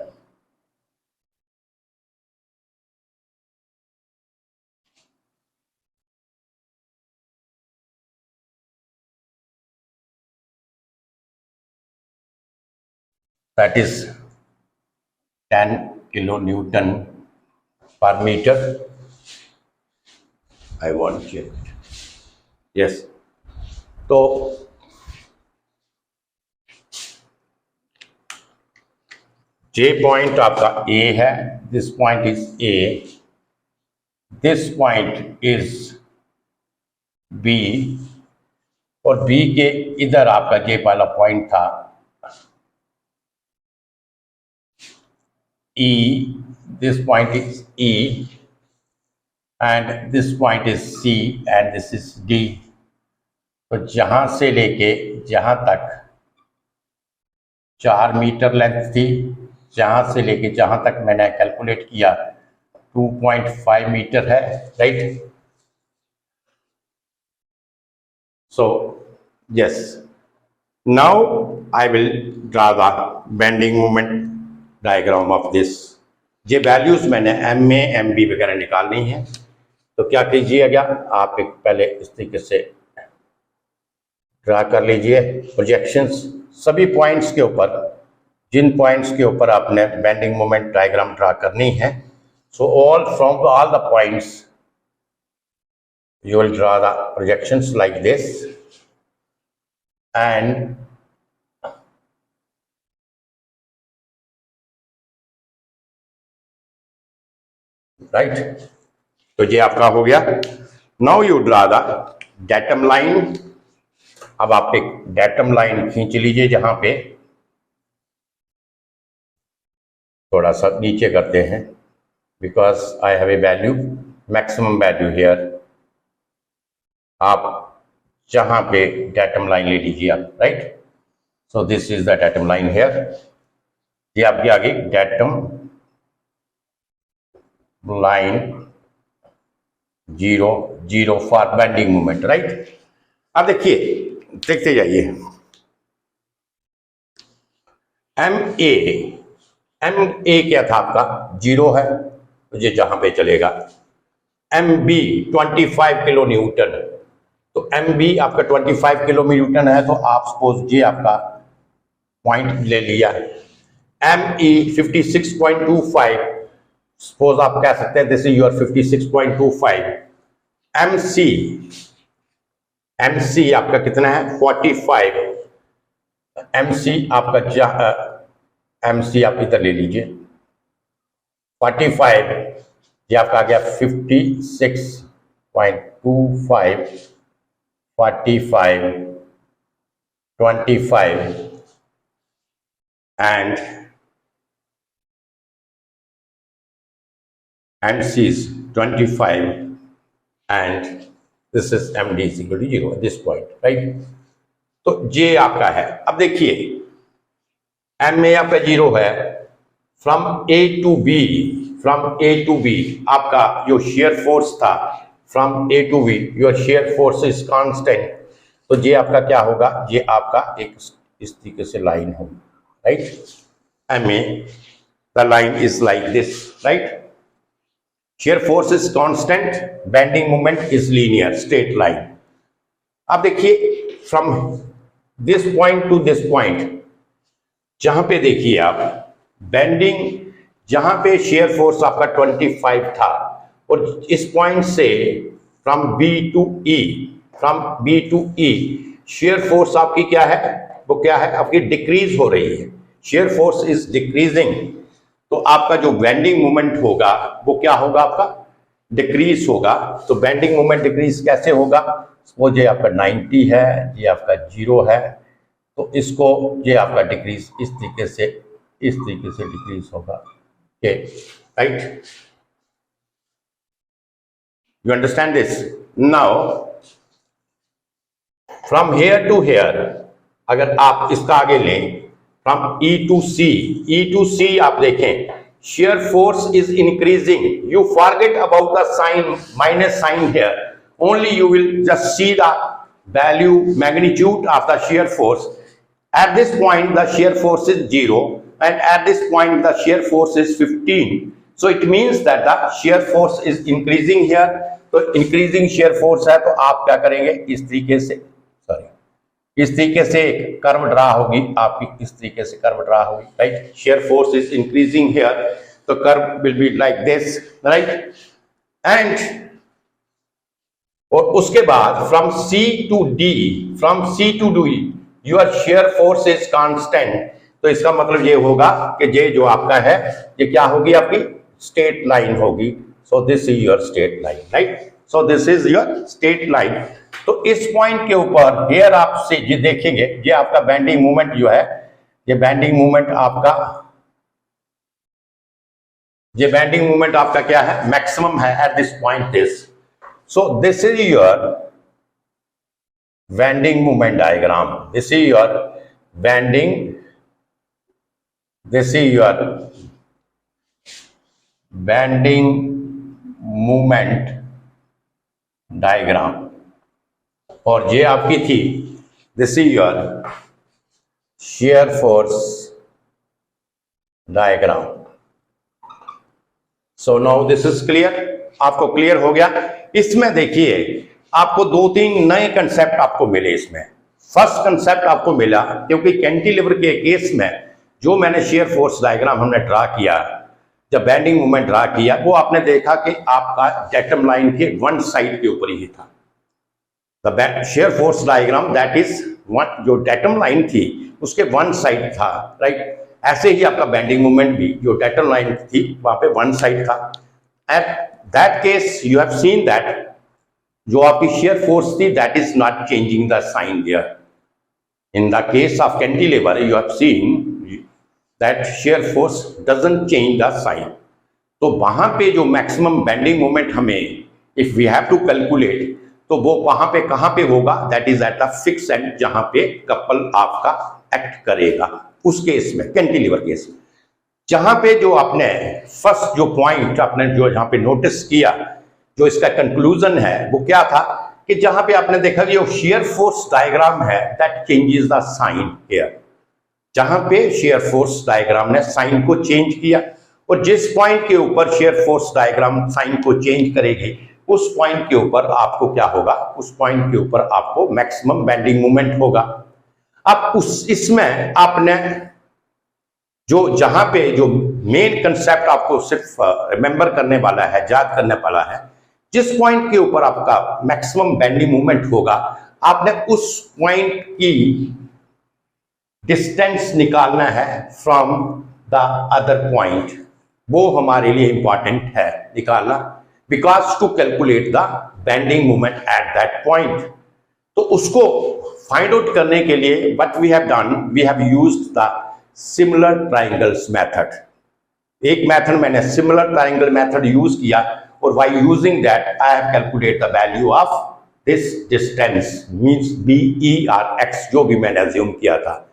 That is 10 kilonewton per meter. I want it. Yes. तो J पॉइंट आपका A है, this point is A, this point is B, और B के इधर आपका J वाला point था E, this point is E, and this point is C, and this is D। तो जहां से लेके जहां तक 4 मीटर लेंथ थी, जहां से लेके जहां तक मैंने कैलकुलेट किया 2.5 मीटर है, right? So yes, now I will draw the bending moment diagram of this. ये वैल्यूज मैंने MA MB वगैरह निकालनी है। तो क्या कीजिएगा, आप एक पहले इस तरीके से ड्रा कर लीजिए प्रोजेक्शंस सभी पॉइंट्स के ऊपर, जिन पॉइंट्स के ऊपर आपने बेंडिंग मोमेंट डायग्राम ड्रा करनी है। So all from all the points you will draw the projections like this, and right, तो ये आपका हो गया। Now you draw the datum line. अब आप एक डेटम लाइन खींच लीजिए, जहां पे थोड़ा सा नीचे करते हैं, because I have a value, maximum value here. आप जहां पे डेटम लाइन ले लीजिए आप, right. So this is the datum line here. ये आपकी आ गई datum line 0 0 for bending moment, right. अब देखिए, देखते जाइए। एम ए क्या था आपका, 0 है, तो ये जहां पे चलेगा। एम बी 25 किलो न्यूटन, तो एम बी आपका 25 किलो न्यूटन है, तो आप सपोज ये आपका पॉइंट ले लिया है। एम ई 56.25, सपोज आप कह सकते हैं this is your 56.25। M C आपका कितना है, 45। एम सी आपका एम सी आप इधर ले लीजिए, 45, ये आपका आ गया 56.25, 45, 25 and C is 25 and this is MD is equal to 0 at this point, right? तो ये आपका है। अब देखिए, एम ए आपका 0 है, फ्रॉम ए टू बी आपका जो शेयर फोर्स था, from A to B your shear force is constant. तो ये आपका क्या होगा, ये आपका एक इस तरीके से लाइन होगी, right. M A the line is like this, right. Shear force is constant, bending moment is linear, straight line. अब देखिए, from this point to this point, जहां पे देखिए आप बेंडिंग, जहां पे शेयर फोर्स आपका 25 था, और इस पॉइंट से from B to E shear force आपकी क्या है, वो क्या है आपकी, डिक्रीज हो रही है। शेयर फोर्स इज डिक्रीजिंग, तो आपका जो बेंडिंग मोमेंट होगा वो क्या होगा, आपका डिक्रीज होगा। तो बेंडिंग मोमेंट डिक्रीज कैसे होगा, वो ये आपका 90 है, ये आपका 0 है, तो इसको ये आपका डिक्रीज इस तरीके से डिक्रीज होगा, okay, right. You understand this. Now from here to here, अगर आप इसका आगे लें, फ्रॉम ई टू सी आप देखें, shear force is increasing. You forget about the sign, minus sign here, only you will just see the value magnitude of the shear force. At this point the shear force is 0 and at this point the shear force is 15, so it means that the shear force is increasing here. तो increasing shear force है, तो आप क्या करेंगे, इस तरीके से curve draw होगी आपकी, इस तरीके से कर्व ड्रा होगी, right. Shear force is increasing here, तो curve will be like this, right. And और उसके बाद from C to D your shear force is constant. तो इसका मतलब ये होगा कि ये जो आपका है, ये क्या होगी, आपकी स्ट्रेट लाइन होगी। सो this is your straight line, right. So this is your straight line. तो इस पॉइंट के ऊपर हेयर आप से ये देखेंगे, ये आपका बेंडिंग मोमेंट जो है, ये बेंडिंग मोमेंट आपका क्या है, मैक्सिमम है eight this point this. So this is your bending moment diagram. This is your bending moment diagram. और ये आपकी थी, this is your shear force diagram. So now this is clear. आपको clear हो गया। इसमें देखिए, आपको 2-3 नए कंसेप्ट आपको मिले इसमें। फर्स्ट कंसेप्ट आपको मिला, क्योंकि कैंटिलीवर के केस में जो मैंने शेयर फोर्स डायग्राम हमने ड्रा किया, जब बेंडिंग मोमेंट ड्रा किया, वो आपने देखा कि आपका डेटम लाइन के वन साइड के ऊपर ही था। The shear force diagram that is one, जो डेटम लाइन थी उसके वन साइड था, राइट। ऐसे ही आपका बेंडिंग मोमेंट भी, जो डेटम लाइन थी वहां पे वन साइड था। At that case you have seen that जो आपकी shear force थी, that is not changing the sign there. In the case of cantilever, you have seen that shear force doesn't change the sign. तो वहां पे जो maximum bending moment हमें if we have to calculate, तो वो वहां पे कहां पे होगा, that is at the fix end जहां पे कपल आपका एक्ट करेगा उस केस में, कैंटिलीवर केस में। जहां पे जो आपने फर्स्ट जो पॉइंट आपने जो जहां पे नोटिस किया, जो इसका कंक्लूजन है वो क्या था कि जहां पे आपने देखा कि जो शेयर फोर्स डायग्राम है that changes the sign here. जहां पे शेयर फोर्स डायग्राम ने साइन को चेंज किया, और जिस पॉइंट के ऊपर शेयर फोर्स डायग्राम साइन को चेंज करेगी उस पॉइंट के ऊपर आपको क्या होगा, उस पॉइंट के ऊपर आपको मैक्सिमम बेंडिंग मोमेंट होगा। अब उस इसमें आपने जो जहां पे जो मेन कंसेप्ट आपको सिर्फ रिमेंबर करने वाला है, याद करने वाला है, जिस पॉइंट के ऊपर आपका मैक्सिमम बेंडिंग मोमेंट होगा, आपने उस पॉइंट की डिस्टेंस निकालना है फ्रॉम द अदर पॉइंट। वो हमारे लिए इंपॉर्टेंट है निकालना, because to calculate the bending moment at that point. तो उसको फाइंड आउट करने के लिए what we have done, we have used the similar triangles method. एक मेथड मैंने सिमिलर ट्रायंगल मेथड यूज किया, और by using that I have calculate the value of this distance means B और x, जो भी मैंने अज्यूम किया था।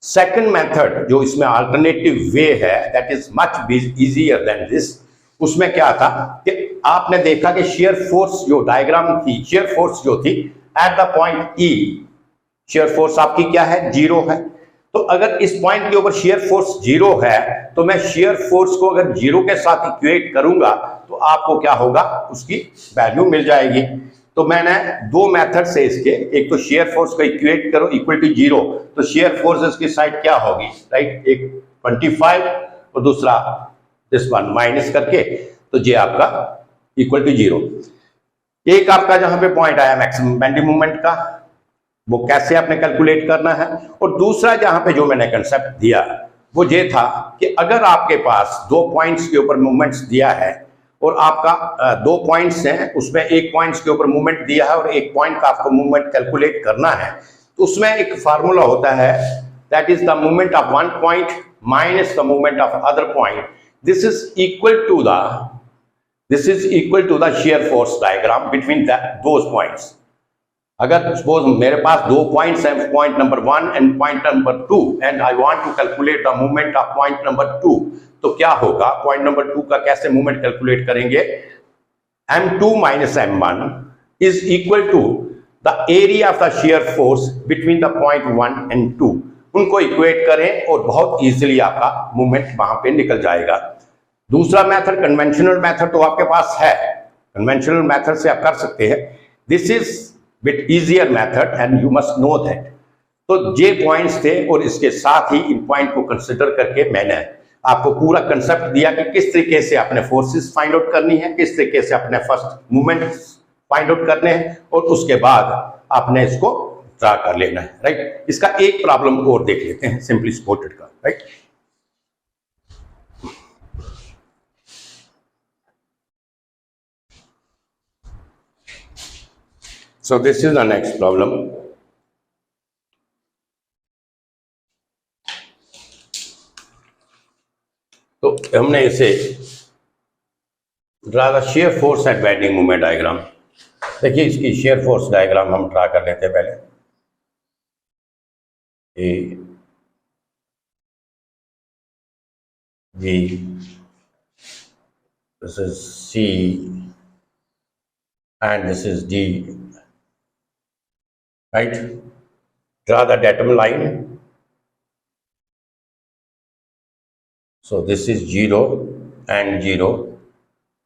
सेकंड मेथड जो इसमें अल्टरनेटिव वे है, that is much easier than this. उसमें क्या था कि आपने देखा कि शेयर फोर्स जो डायग्राम थी, शेयर फोर्स जो थी at the point E, shear force आपकी क्या है, जीरो है। तो अगर इस पॉइंट के ऊपर शेयर फोर्स जीरो है, तो मैं शेयर फोर्स को अगर जीरो के साथ इक्वेट करूंगा तो आपको क्या होगा, उसकी वैल्यू मिल जाएगी। तो मैंने दो मेथड से इसके, एक तो शेयर फोर्स को इक्वेट करो इक्वल टू जीरो, तो शेयर फोर्स इसकी साइड क्या होगी, राइट, एक 25 और दूसरा दिस वन माइनस करके, तो ये आपका इक्वल टू जीरो। एक आपका जहां पे पॉइंट आया मैक्सिमम बेंडिंग मोमेंट का, वो कैसे आपने कैलकुलेट करना है, और दूसरा जहां पे जो मैंने कंसेप्ट दिया वो ये था कि अगर आपके पास दो पॉइंट्स के ऊपर मोमेंट्स दिया है, और आपका दो पॉइंट्स हैं, उसमें एक पॉइंट्स के ऊपर मूवमेंट दिया है और एक पॉइंट का आपको मूवमेंट कैलकुलेट करना है, तो उसमें एक फार्मूला होता है, that is the movement of one point minus the movement of other point. This is equal to the shear force diagram between those points. अगर सपोज मेरे पास दो पॉइंट्स हैं, point number 1 and point number 2, and I want to calculate the movement of point number 2, तो क्या होगा, point number 2 का कैसे मूवमेंट कैलकुलेट करेंगे, m2 minus m1 is equal to the area of the shear force between the point 1 and 2। उनको equate करें और बहुत इजीली आपका मूवमेंट वहां पे निकल जाएगा। दूसरा मेथड कन्वेंशनल मेथड तो आपके पास है, कन्वेंशनल मेथड से आप कर सकते हैं। This is bit easier method and you must know that. तो ये पॉइंट्स थे, और इसके साथ ही इन पॉइंट को कंसिडर करके मैंने आपको पूरा कंसेप्ट दिया कि किस तरीके से अपने फोर्सेस फाइंड आउट करनी है, किस तरीके से अपने फर्स्ट मूवमेंट फाइंड आउट करने हैं, और उसके बाद आपने इसको ड्रा कर लेना है, राइट। इसका एक प्रॉब्लम और देख लेते हैं, सिंपली सपोर्टेड का, right. So this is the next problem. तो हमने इसे draw the shear force at bending moment diagram. देखिए इसकी शेयर फोर्स डायग्राम हम ड्रा कर लेते हैं पहले। A B, this is C and this is D, right? Draw the datum line. So this is 0 and 0.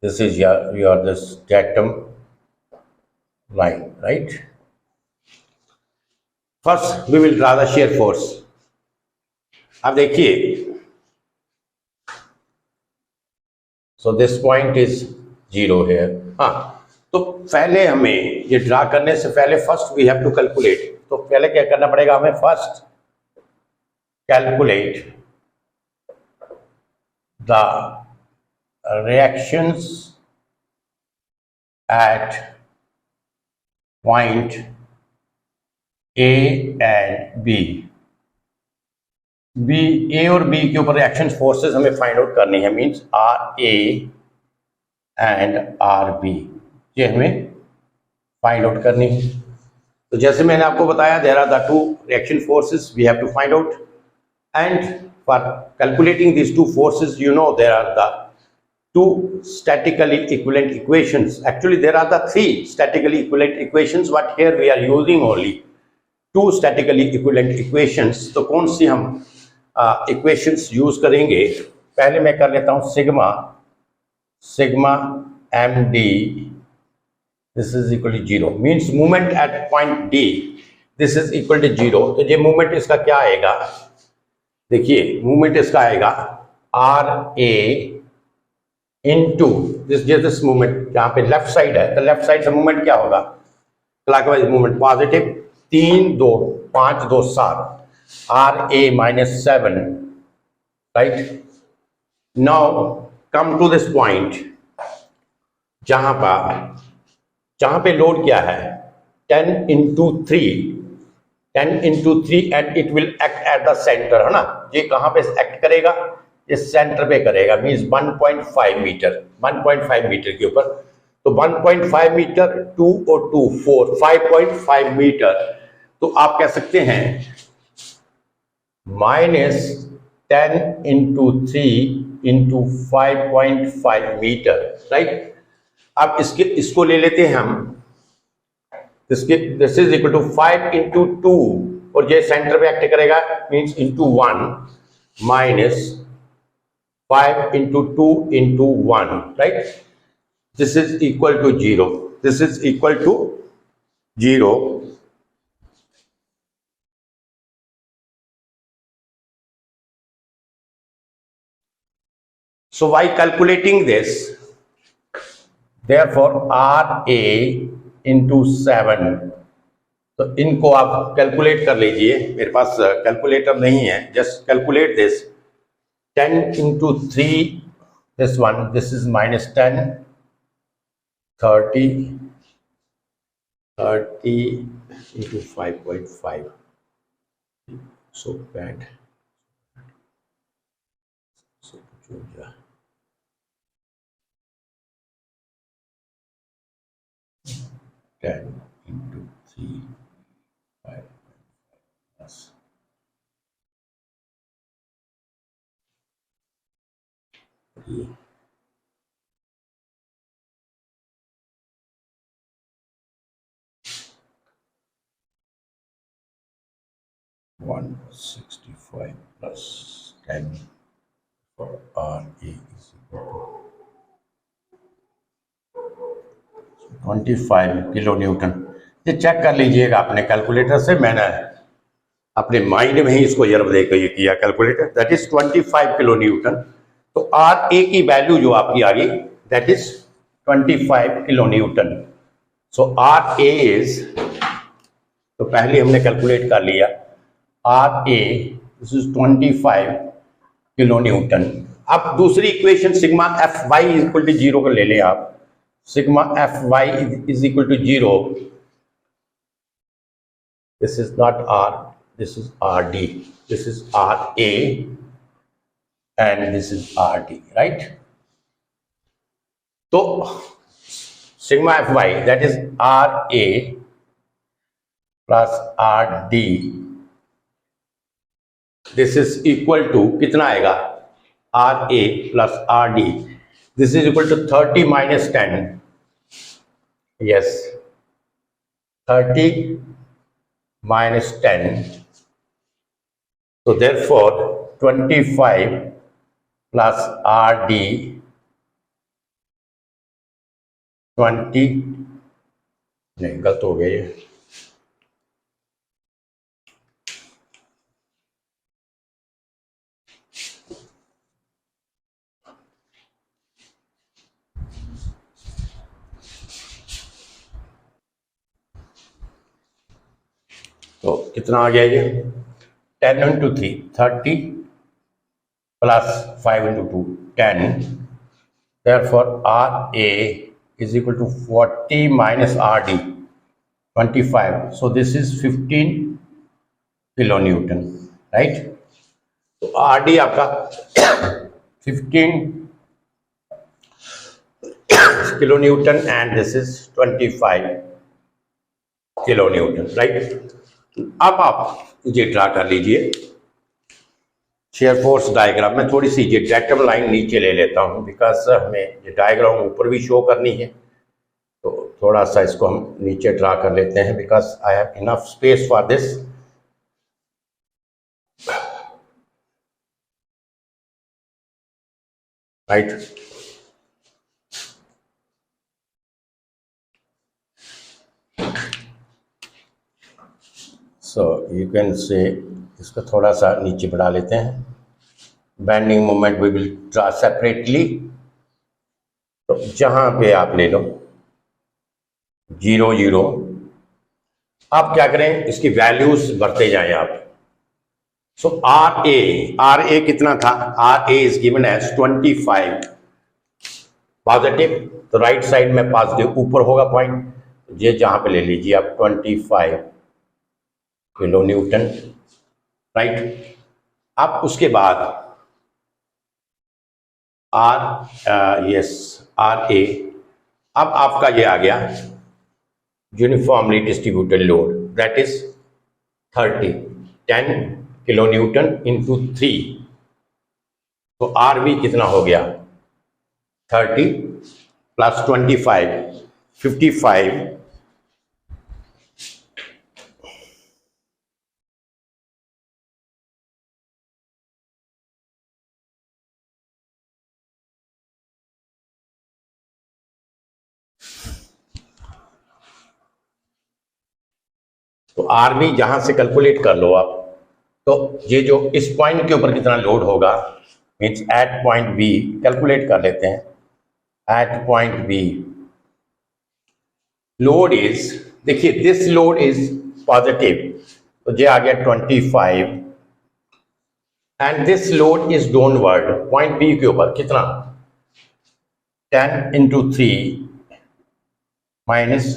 This is your this datum line, right? First we will draw the shear force. अब देखिए, so this point is 0 here. हाँ, तो पहले हमें ये draw करने से पहले first we have to calculate. तो पहले क्या करना पड़ेगा हमें, first calculate the reactions at point A and B. A और B के ऊपर रिएक्शन फोर्सेस हमें फाइंड आउट करनी है, मींस RA एंड RB, ये हमें फाइंड आउट करनी है। तो जैसे मैंने आपको बताया, there are the two reaction forces we have to find out, and for calculating these two forces, you know, there are the two statically equivalent equations. Actually there are the three statically equivalent equations, but here we are using only two statically equivalent equations. तो कौन सी हम equations use करेंगे? पहले मैं कर लेता हूं sigma md, this is equal to 0, means movement at point D, this is equal to 0. तो ये movement इसका क्या आएगा? देखिए movement इसका आएगा RA into this movement, जहाँ पे लेफ्ट साइड है, तो लेफ्ट साइड से मूवमेंट क्या होगा? Clockwise movement positive, 3 2 5 2 7, RA -7, right. Now come to this point, जहां पे लोड क्या है? 10 into 3 and it will act at the centre, है ना। ये कहां पे एक्ट करेगा? ये सेंटर पे करेगा, मींस 1.5 मीटर के ऊपर। तो 1.5 मीटर, 2 और 2 4, 5.5 मीटर। तो आप कह सकते हैं -10 into 3 into 5.5 मीटर, राइट। अब इसको ले लेते हैं हम, this is equal to 5 into 2, और ये सेंटर पे एक्ट करेगा, means into 1 minus 5 into 2 into 1, right? This is equal to 0. This is equal to 0. So by calculating this, therefore RA into 7, तो इनको आप कैलकुलेट कर लीजिए। मेरे पास कैलकुलेटर नहीं है, just calculate this. 10 into 3, this one, this is -10, 30 into 5.5, so bad, so 10 into 3, 5 plus 3. $165 plus 10 for RA is equal to 25 kilo Newton. ये check कर लीजिएगा अपने कैलकुलेटर से, मैंने अपने माइंड में ही इसको जर्ब देकर ये किया calculator, that is 25 kilo newton. तो RA की वैल्यू जो आपकी आ गई, that is 25 kilo newton. So RA is, तो पहले हमने कैलकुलेट कर लिया, RA this is 25 kilo newton. अब दूसरी equation sigma Fy equal to 0 को ले लें आप। Sigma Fy is equal to 0, this is not R, this is RD, this is RA, and this is RD, right? So sigma Fy, that is RA plus RD, this is equal to कितना आएगा? RA plus RD, this is equal to 30 minus 10, yes, 30 minus 10. So therefore 25 plus RD, 20, नहीं गलत हो गया ये, तो कितना आ गया ये? 10 into 3, 30 plus 5 into 2, 10. Therefore RA is equal to 40 minus RD 25. So this is 15 kilonewton, right? तो RD आपका 15 kilonewton and this is 25 kilonewton, right? अब आप ये ड्रा कर लीजिए शेयर फोर्स डायग्राम में। थोड़ी सी ये डायग्राम लाइन नीचे ले लेता हूँ बिकॉज हमें ये डायग्राम ऊपर भी शो करनी है, तो थोड़ा सा इसको हम नीचे ड्रा कर लेते हैं because I have enough space for this. Right, so you can say इसको थोड़ा सा नीचे बढ़ा लेते हैं। Bending moment we will draw separately. तो जहां पे आप ले लो 0 0, आप क्या करें इसकी वैल्यूज बढ़ते जाएं आप। सो आर ए कितना था? R A is given as 25 positive, तो राइट साइड में पॉजिटिव ऊपर होगा पॉइंट, ये जहां पे ले लीजिए आप 25 किलो न्यूटन, राइट। अब उसके बाद आर ए, अब आपका ये आ गया uniformly distributed load, that is 10 kilo Newton into 3, तो आर बी कितना हो गया? 30 प्लस 25 55 तो आर बी जहां से कैलकुलेट कर लो आप। तो ये जो इस पॉइंट के ऊपर कितना लोड होगा means at point B, calculate कर लेते हैं। At point B load is, देखिए दिस लोड इज पॉजिटिव, तो ये आ गया 25 and this load is downward point B के ऊपर कितना? 10 इंटू 3 माइनस,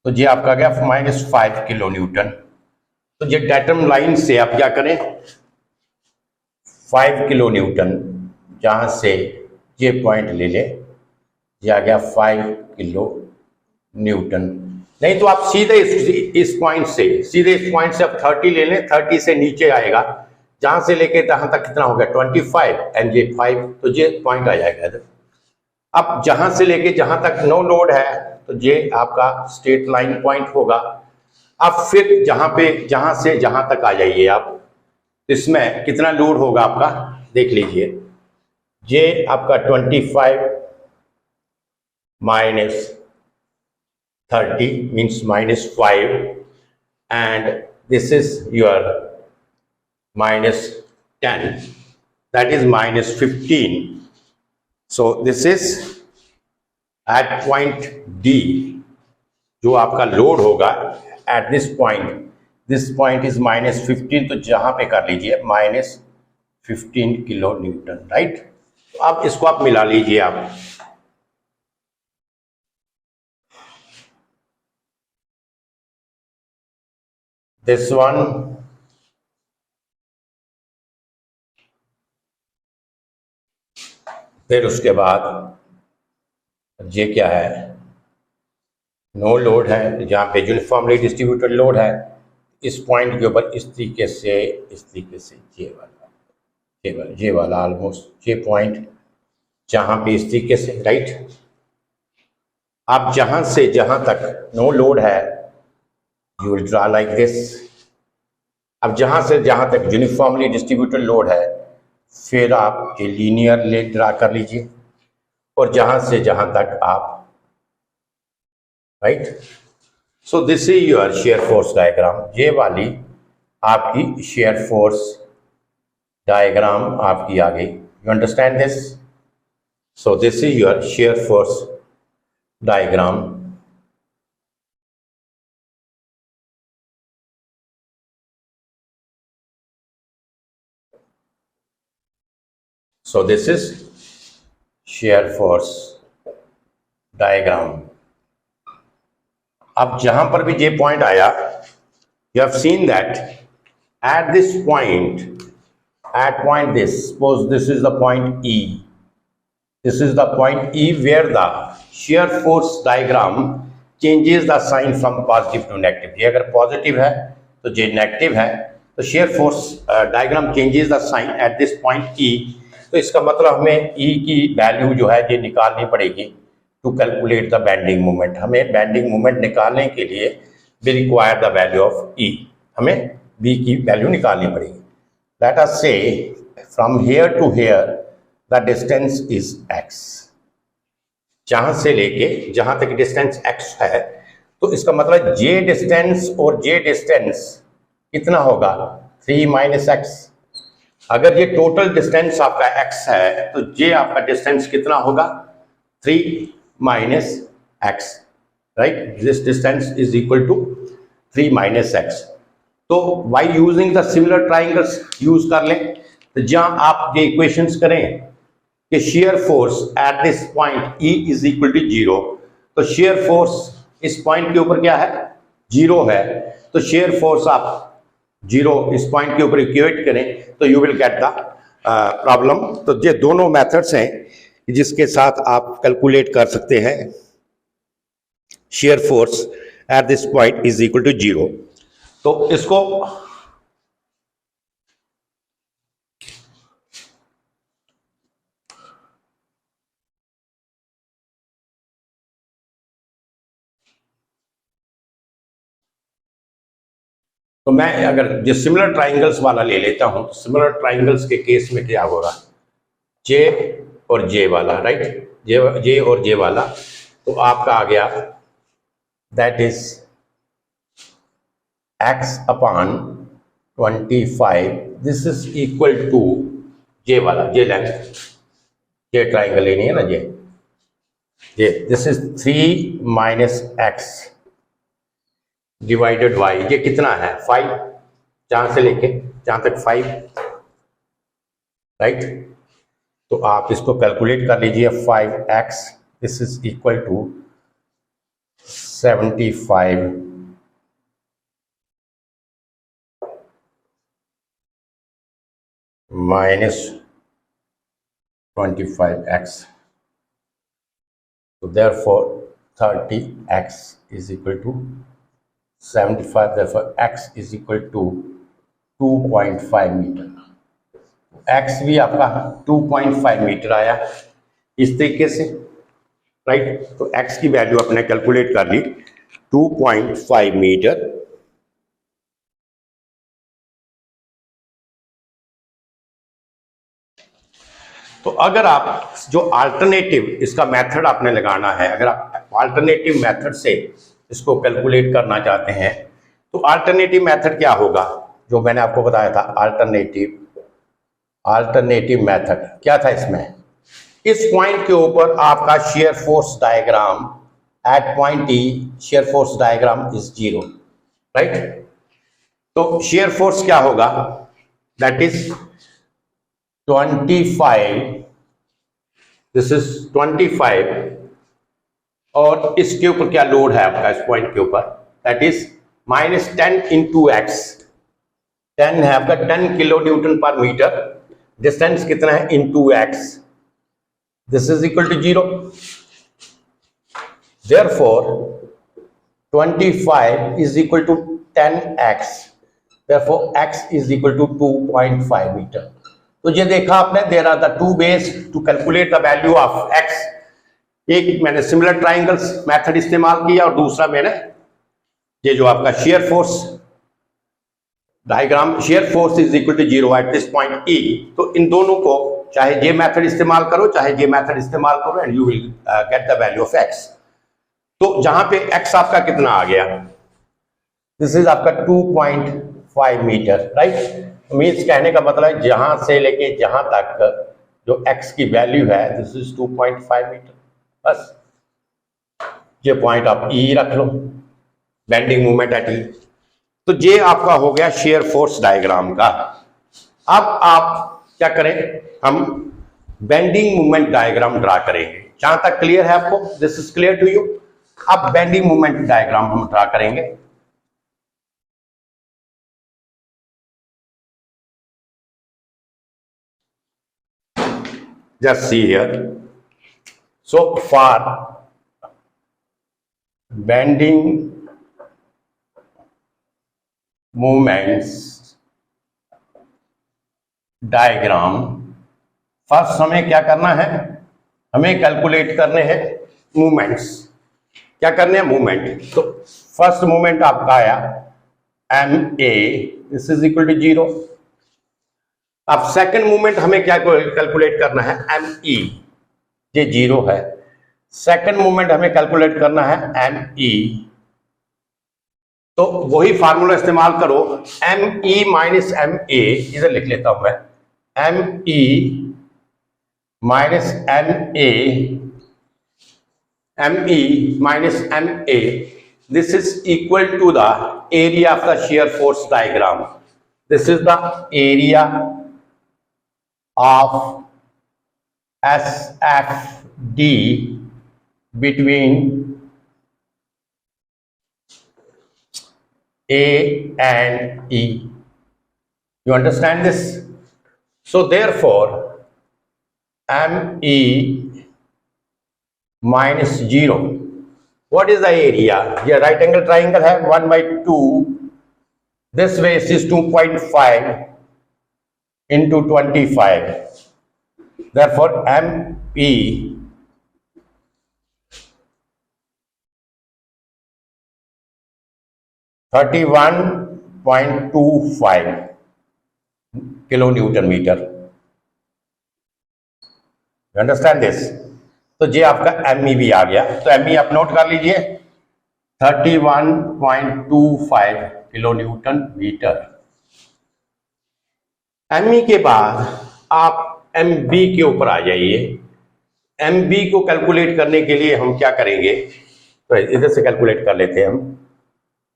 तो ये आपका गया -5 किलो न्यूटन। तो ये डेटम लाइन से आप क्या करें 5 किलो न्यूटन, जहां से ये पॉइंट ले ले, ये आ गया 5 किलो न्यूटन। नहीं तो आप सीधे इस पॉइंट से आप 30 ले लें, 30 से नीचे आएगा, जहां से लेके जहां तक कितना हो गया 25 एंड ये 5, तो ये पॉइंट आ जाएगा इधर। अब जहां से लेके जहां तक नो लोड है, तो ये आपका स्ट्रेट लाइन पॉइंट होगा। अब फिर जहां से जहां तक आ जाइए आप, इसमें कितना लोड होगा आपका देख लीजिए। ये आपका 25 minus 30 means -5 and this is your -10, that is -15। So this is at point D, जो आपका लोड होगा एट दिस पॉइंट इज -15, तो जहां पे कर लीजिए -15 किलो न्यूटन, राइट। तो अब इसको आप मिला लीजिए आप। दिस वन फिर उसके बाद ये क्या है? नो लोड है, जहां पे यूनिफॉर्मली डिस्ट्रीब्यूटेड लोड है। इस पॉइंट के ऊपर इस तरीके से ये वाला ऑलमोस्ट ये पॉइंट, जहां पे इस तरीके से, राइट। आप जहां से जहां तक नो लोड है you will draw like this. अब जहां से जहां तक यूनिफॉर्मली डिस्ट्रीब्यूटेड लोड है, फिर आप ये लीनियर ड्रा कर लीजिए, और जहां से जहां तक आप, right. So this is your shear force diagram. ये वाली आपकी शेयर फोर्स डायग्राम आपकी आ गई। You understand this? So this is your shear force diagram. So this is shear force diagram. अब जहां पर भी जे पॉइंट आया, you have seen that at this point, at point this, suppose this is the point E, this is the point E where the shear force diagram changes the sign from positive to negative। ये अगर positive है तो जे negative है, तो shear force diagram changes the sign at this point E। तो इसका मतलब हमें E की वैल्यू जो है ये निकालनी पड़ेगी to calculate the bending moment. हमें बेंडिंग मोमेंट निकालने के लिए we require the value of E, हमें B की वैल्यू निकालनी पड़ेगी। Let us say from here to here the distance is x। जहां से लेके जहां तक डिस्टेंस x है, तो इसका मतलब j डिस्टेंस और j डिस्टेंस कितना होगा 3 माइनस एक्स। अगर ये टोटल डिस्टेंस आपका x है तो j आपका डिस्टेंस कितना होगा 3 minus X, right. This distance is equal to 3 minus X. तो by using the similar triangles use कर लें। तो जहां आप ये इक्वेशंस करें कि shear force at this point E is equal to 0, तो शेयर फोर्स इस पॉइंट के ऊपर क्या है 0 है, तो शेयर फोर्स आप 0 इस पॉइंट के ऊपर इक्वेट करें तो you will get the problem. तो ये दोनों मेथड्स हैं जिसके साथ आप कैलकुलेट कर सकते हैं shear force at this point is equal to 0। तो इसको तो मैं अगर जो सिमिलर ट्राइंगल्स वाला ले लेता हूं, तो सिमिलर ट्राइंगल्स के केस में क्या होगा जे और जे वाला, राइट, जे और जे वाला। तो आपका आ गया that is x upon 25, this is equal to J वाला, जे लेंथ, जे ट्राइंगल लेनी है ना, J this is 3 minus X divided Y. ये कितना है 5, जहां से लेके जहां तक 5, राइट। तो आप इसको कैलकुलेट कर लीजिए 5x, this is equal to 75 minus 25x, so therefore 30x is equal to 75, therefore x is equal to 2.5 metre. x भी आपका 2.5 मीटर आया इस तरीके से, राइट। तो x की वैल्यू आपने कैलकुलेट कर ली 2.5 मीटर। तो अगर आप जो अल्टरनेटिव इसका मेथड आपने लगाना है, अगर आप अल्टरनेटिव मेथड से इसको कैलकुलेट करना चाहते हैं, तो अल्टरनेटिव मेथड क्या होगा जो मैंने आपको बताया था। अल्टरनेटिव मेथड क्या था इसमें, इस पॉइंट के ऊपर आपका shear force diagram eight point E, share force diagram is 0, right. तो शेयर फोर्स क्या होगा दैट इज 25, दिस इज 25, और इसके ऊपर क्या लोड है आपका इस पॉइंट के ऊपर दैट इज -10 इंटू एक्स। 10 है आपका 10 kilonewton per metre, distance कितना है into x, this is equal to 0। Therefore 25 is equal to 10x, therefore x is equal to 2.5 metre. तो ये देखा आपने, there are the two ways to calculate the value of x। एक मैंने similar triangles method इस्तेमाल किया और दूसरा मैंने ये जो आपका shear force diagram, shear force is equal to 0 at this point E। तो इन दोनों को चाहे ये मेथड इस्तेमाल करो चाहे ये मेथड इस्तेमाल करो and you will get the value of x। तो जहां पे x आपका कितना आ गया, दिस इज आपका 2.5 मीटर, राइट। मीन्स कहने का मतलब है जहां से लेके जहां तक जो x की वैल्यू है दिस इज 2.5 मीटर। बस ये पॉइंट आप E रख लो, बेंडिंग मोमेंट एट E। तो ये आपका हो गया शेयर फोर्स डायग्राम का। अब आप क्या करें, हम बेंडिंग मोमेंट डायग्राम ड्रा करेंगे। जहां तक क्लियर है आपको? This is clear to you? अब बेंडिंग मोमेंट डायग्राम हम ड्रा करेंगे। Just see here, so for bending moments diagram, first हमें क्या करना है? हमें कैलकुलेट करने हैं मूवमेंट्स। क्या करने हैं? मूवमेंट। तो फर्स्ट मूवमेंट आपका आया M A, this is equal to 0। अब सेकंड मूवमेंट हमें क्या कैलकुलेट करना है? एम ई, ये 0 है। सेकंड मूवमेंट हमें कैलकुलेट करना है एम ई, तो वही फार्मूला इस्तेमाल करो, M E minus M A, इधर लिख लेता हूं मैं, M E minus M A, M E minus M A, this is equal to the area of the shear force diagram. This is the area of SFD between A and E. You understand this? So therefore, ME minus 0. What is the area? ये right angle triangle है, 1/2. This way is 2.5 into 25. Therefore, ME (31.25 kilo Newton metre. You understand this? तो ये आपका ME भी आ गया, तो ME आप note कर लीजिए, 31.25 किलो न्यूटन मीटर। एमई के बाद आप एमबी के ऊपर आ जाइए। एमबी को कैलकुलेट करने के लिए हम क्या करेंगे? तो इधर से कैलकुलेट कर लेते हैं हम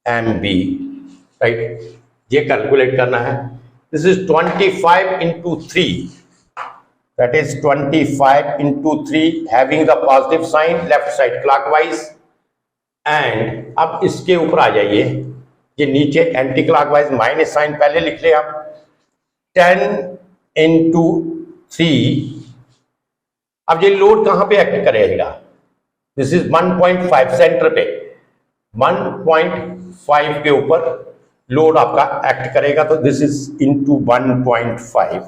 एमबी, राइट? ये कैलकुलेट करना है। This is 25 into 3, that is 25 into 3 having the positive sign left side clockwise, and अब इसके ऊपर आ जाइए, ये नीचे एंटी क्लॉकवाइज माइनस साइन पहले लिख ले आप, 10 into 3। अब ये लोड कहां पे एक्ट करेगा? दिस इज 1.5 सेंटर पे, 1.5 के ऊपर लोड आपका एक्ट करेगा, तो दिस इज इंटू 1.5।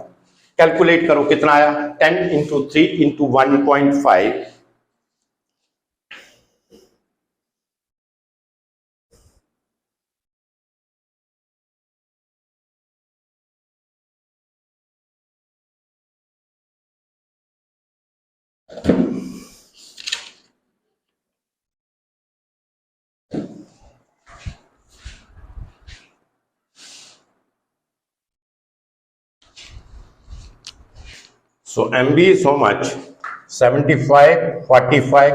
कैलकुलेट करो कितना आया? 10 into 3 into 1.5, so MB is so much, 75, 45,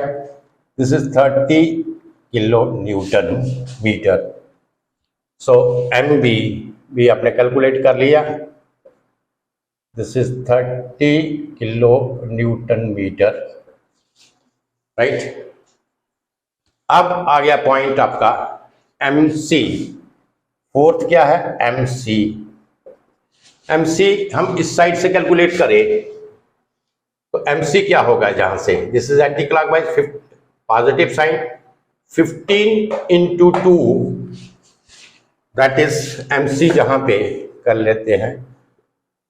this is 30 kilo Newton metre. So MB भी आपने कैलकुलेट कर लिया, this is 30 kilo Newton metre, right? अब आ गया पॉइंट आपका MC। फोर्थ क्या है? MC। MC हम इस साइड से कैलकुलेट करें तो MC क्या होगा? जहां से this is anti clockwise, positive sign, 15 into 2, that is MC जहां पे कर लेते हैं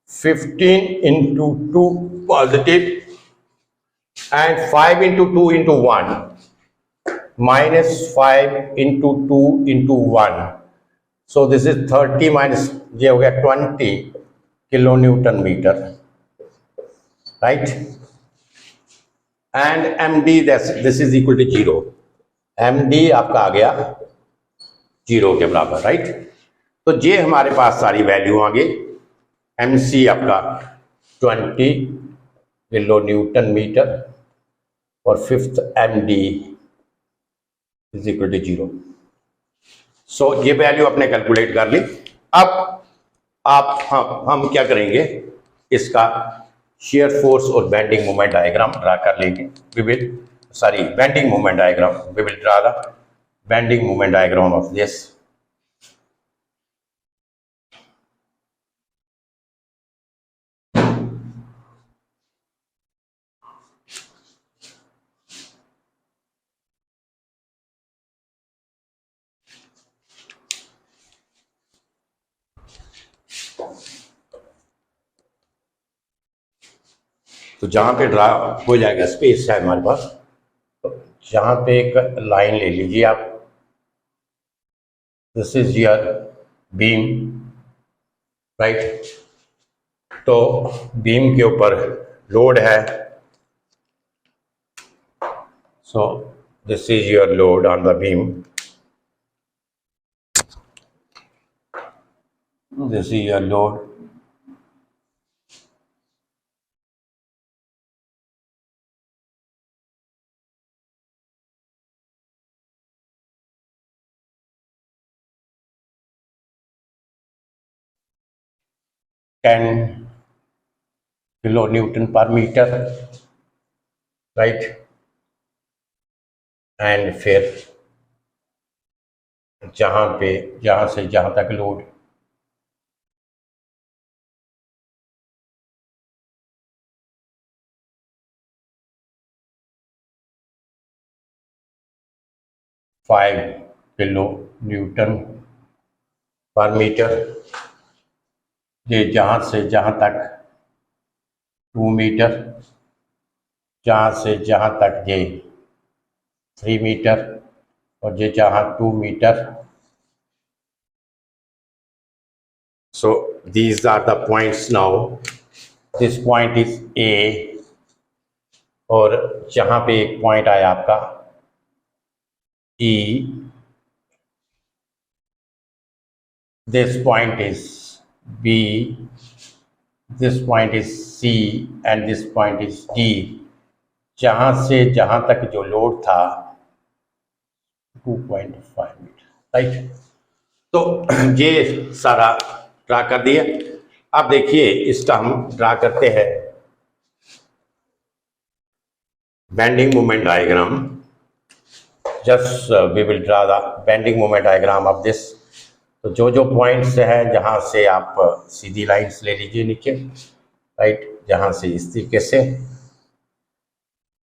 15 into 2 positive, and 5 into 2 into 1 minus 5 into 2 into 1, so this is 30 minus, ये हो गया 20 kilo Newton metre, right? And MD this is equal to 0। MD आपका आ गया 0 के बराबर, राइट? तो ये हमारे पास सारी वैल्यू आ गई। MC आपका 20 किलो न्यूटन मीटर और fifth MD is equal to 0। So ये वैल्यू आपने कैलकुलेट कर ली। अब आप हम क्या करेंगे? इसका shear force or bending moment diagram draw कर लेंगे. Bending moment diagram. We will draw the bending moment diagram of this. तो जहां पे ड्रा हो जाएगा, स्पेस है हमारे पास, तो जहां पे एक लाइन ले लीजिए आप. This is your beam, right. तो बीम के ऊपर लोड है. सो this is your load on the beam. This is your load. Ten kilonewton per meter, right? And फिर जहां से जहां तक load, five kilo Newton per metre. ये जहां से जहां तक 2 मीटर, जहां से जहां तक ये 3 मीटर, और ये जहां 2 metre. So these are the points now. This point is A, और जहां पे एक पॉइंट आया आपका E. This point is B, this point is C, and this point is D. जहां से जहां तक जो लोड था 2.5 मीटर, राइट. तो ये सारा ड्रा कर दिया. अब देखिए इसका हम ड्रा करते हैं bending moment diagram. Just we will draw the bending moment diagram of this. तो जो पॉइंट्स हैं जहां से आप सीधी लाइंस ले लीजिए नीचे, राइट. जहां से इस तरीके से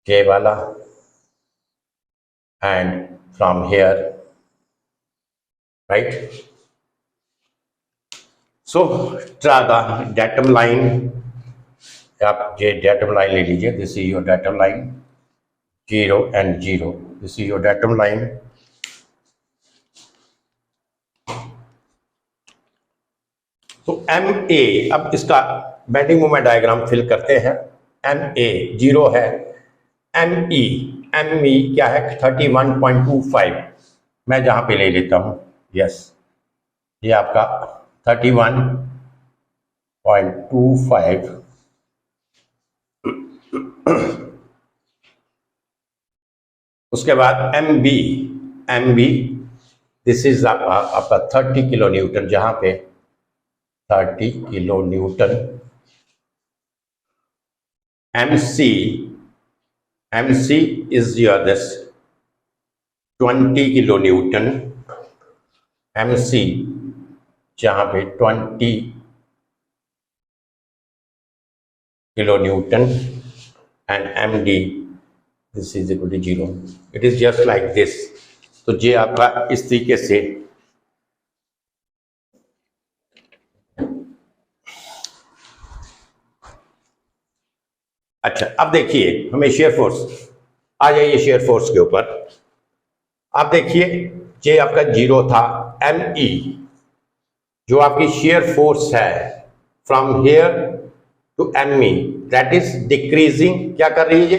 K वाला, and from here, right. So draw the datum line. आप ये डेटम लाइन ले लीजिए. This is your datum line, 0 and 0. This is your datum line. तो MA, अब इसका बेंडिंग मोमेंट डायग्राम फिल करते हैं. MA 0 है. ME क्या है? 31.25. मैं जहां पे ले लेता हूं, यस, ये आपका 31.25. उसके बाद MB दिस इज आपका 30 किलो न्यूटन, जहां पे 30 kilo Newton. MC is your this 20 kilo Newton. MC जहां पे 20 kilonewton, and MD this is equal to 0. It is just like this. तो ये आपका इस तरीके से अच्छा. अब देखिए हमें शेयर फोर्स, आ जाइए शेयर फोर्स के ऊपर. आप देखिए ये आपका 0 था. ME जो आपकी शेयर फोर्स है from here to ME, that is decreasing. क्या कर रही है?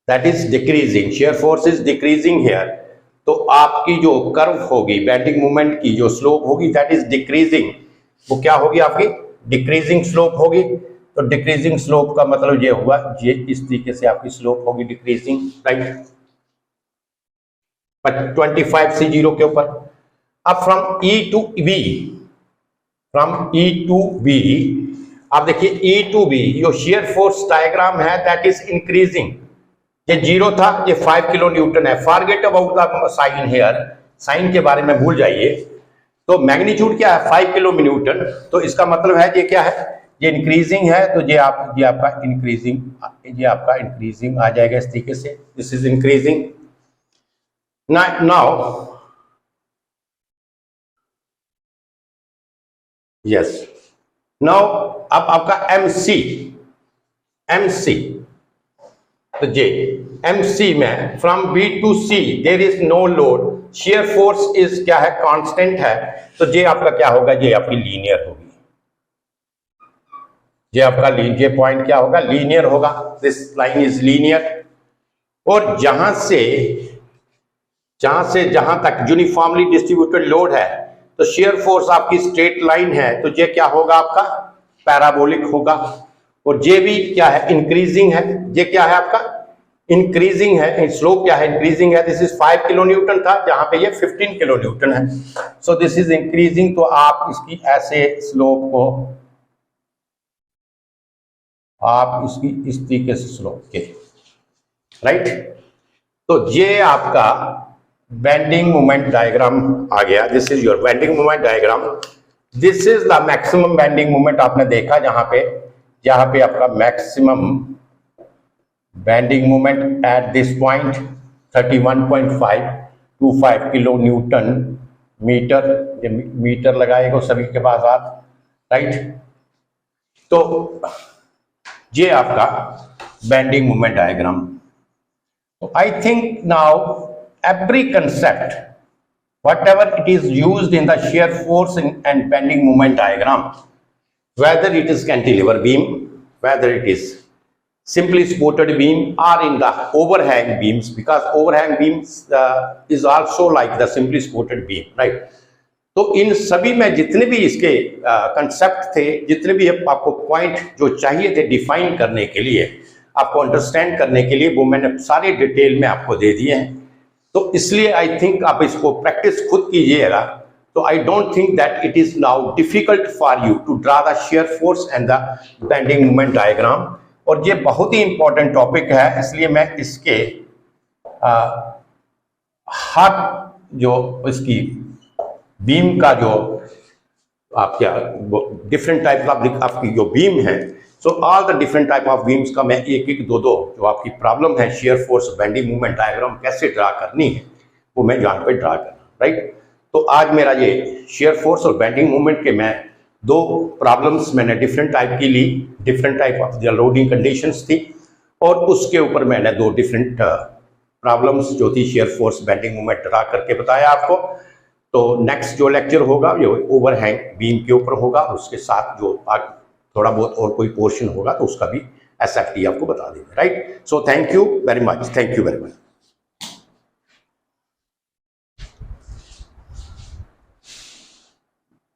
That is decreasing. Shear force is decreasing here. तो आपकी जो कर्व होगी, बेंडिंग मोमेंट की जो स्लोप होगी, दैट इज डिक्रीजिंग. वो क्या होगी? आपकी डिक्रीजिंग स्लोप होगी. तो डिक्रीजिंग स्लोप का मतलब ये हुआ, ये इस तरीके से आपकी स्लोप होगी डिक्रीजिंग, राइट. 25 से 0 के ऊपर. अब फ्रॉम E to B आप देखिए ई टू बी जो शेयर फोर्स डायग्राम है दैट इज इंक्रीजिंग, ये 0 था, ये 5 किलो न्यूटन है। Forget about the sign here, sign के बारे में भूल जाइए। तो मैग्नीट्यूड क्या है 5 किलो न्यूटन, तो इसका मतलब है ये क्या है, ये इंक्रीजिंग है, तो ये आपका इंक्रीजिंग, ये आपका इंक्रीजिंग आ जाएगा इस तरीके से, this is increasing. Now yes, now अब आपका MC तो जे MC में from B to C there is no load, shear force is क्या है, कांस्टेंट है, तो जे आपका क्या होगा, ये आपकी लीनियर होगी, ये आपका ये पॉइंट क्या होगा, लीनियर होगा, दिस लाइन इज लीनियर। और जहां से जहां तक यूनिफॉर्मली डिस्ट्रीब्यूटेड लोड है, तो शेयर फोर्स आपकी स्ट्रेट लाइन है, तो ये क्या होगा आपका पैराबोलिक होगा। और ये भी क्या है, इंक्रीजिंग है, ये क्या है आपका इंक्रीजिंग है, स्लोप क्या है, इंक्रीजिंग है। दिस इज 5 किलो न्यूटन था, जहां पे ये 15 किलो न्यूटन है, सो दिस इज इंक्रीजिंग। तो आप इसकी ऐसे स्लोप को आप इसकी इस तरीके से स्लोप के, राइट। तो ये आपका बेंडिंग मोमेंट डायग्राम आ गया, this is your bending moment diagram. This is the maximum bending moment, आपने देखा जहां पे आपका maximum bending moment at this point 31.525 kilo Newton metre, ये मीटर लगाएगा सभी के पास आप, राइट। तो ये आपका bending moment diagram. So I think now every concept, whatever it is used in the shear force and bending moment diagram, whether it is cantilever beam, whether it is simply supported beam, or in the overhang beams, because overhang beams is also like the simply supported beam, right? तो इन सभी में जितने भी इसके concept थे, जितने भी आपको पॉइंट जो चाहिए थे डिफाइन करने के लिए, आपको अंडरस्टैंड करने के लिए, वो मैंने सारे डिटेल में आपको दे दिए हैं। तो इसलिए आई थिंक आप इसको प्रैक्टिस खुद कीजिएगा। तो I don't think that it is now difficult for you to draw the shear force and the bending moment diagram. और ये बहुत ही इंपॉर्टेंट टॉपिक है, इसलिए मैं इसके हर जो इसकी बीम का जो आप क्या डिफरेंट टाइप ऑफ आपकी जो बीम है, so all the different type of beams का मैं एक एक दो जो आपकी प्रॉब्लम है shear force bending movement diagram कैसे ड्रा करनी है, वो मैं यहाँ पे ड्रा करना, राइट। तो आज मेरा ये शेयर फोर्स और बेंडिंग मूवमेंट के मैं 2 प्रॉब्लम्स मैंने डिफरेंट टाइप की ली, different type of the loading conditions थी, और उसके ऊपर मैंने 2 डिफरेंट प्रॉब्लम्स जो थी share force bending movement draw करके बताया आपको। तो नेक्स्ट जो लेक्चर होगा ये ओवरहैंग बीम के ऊपर होगा, उसके साथ जो थोड़ा बहुत और कोई पोर्शन होगा तो उसका भी एसएफटी आपको बता देंगे, right. So thank you very much, thank you very much.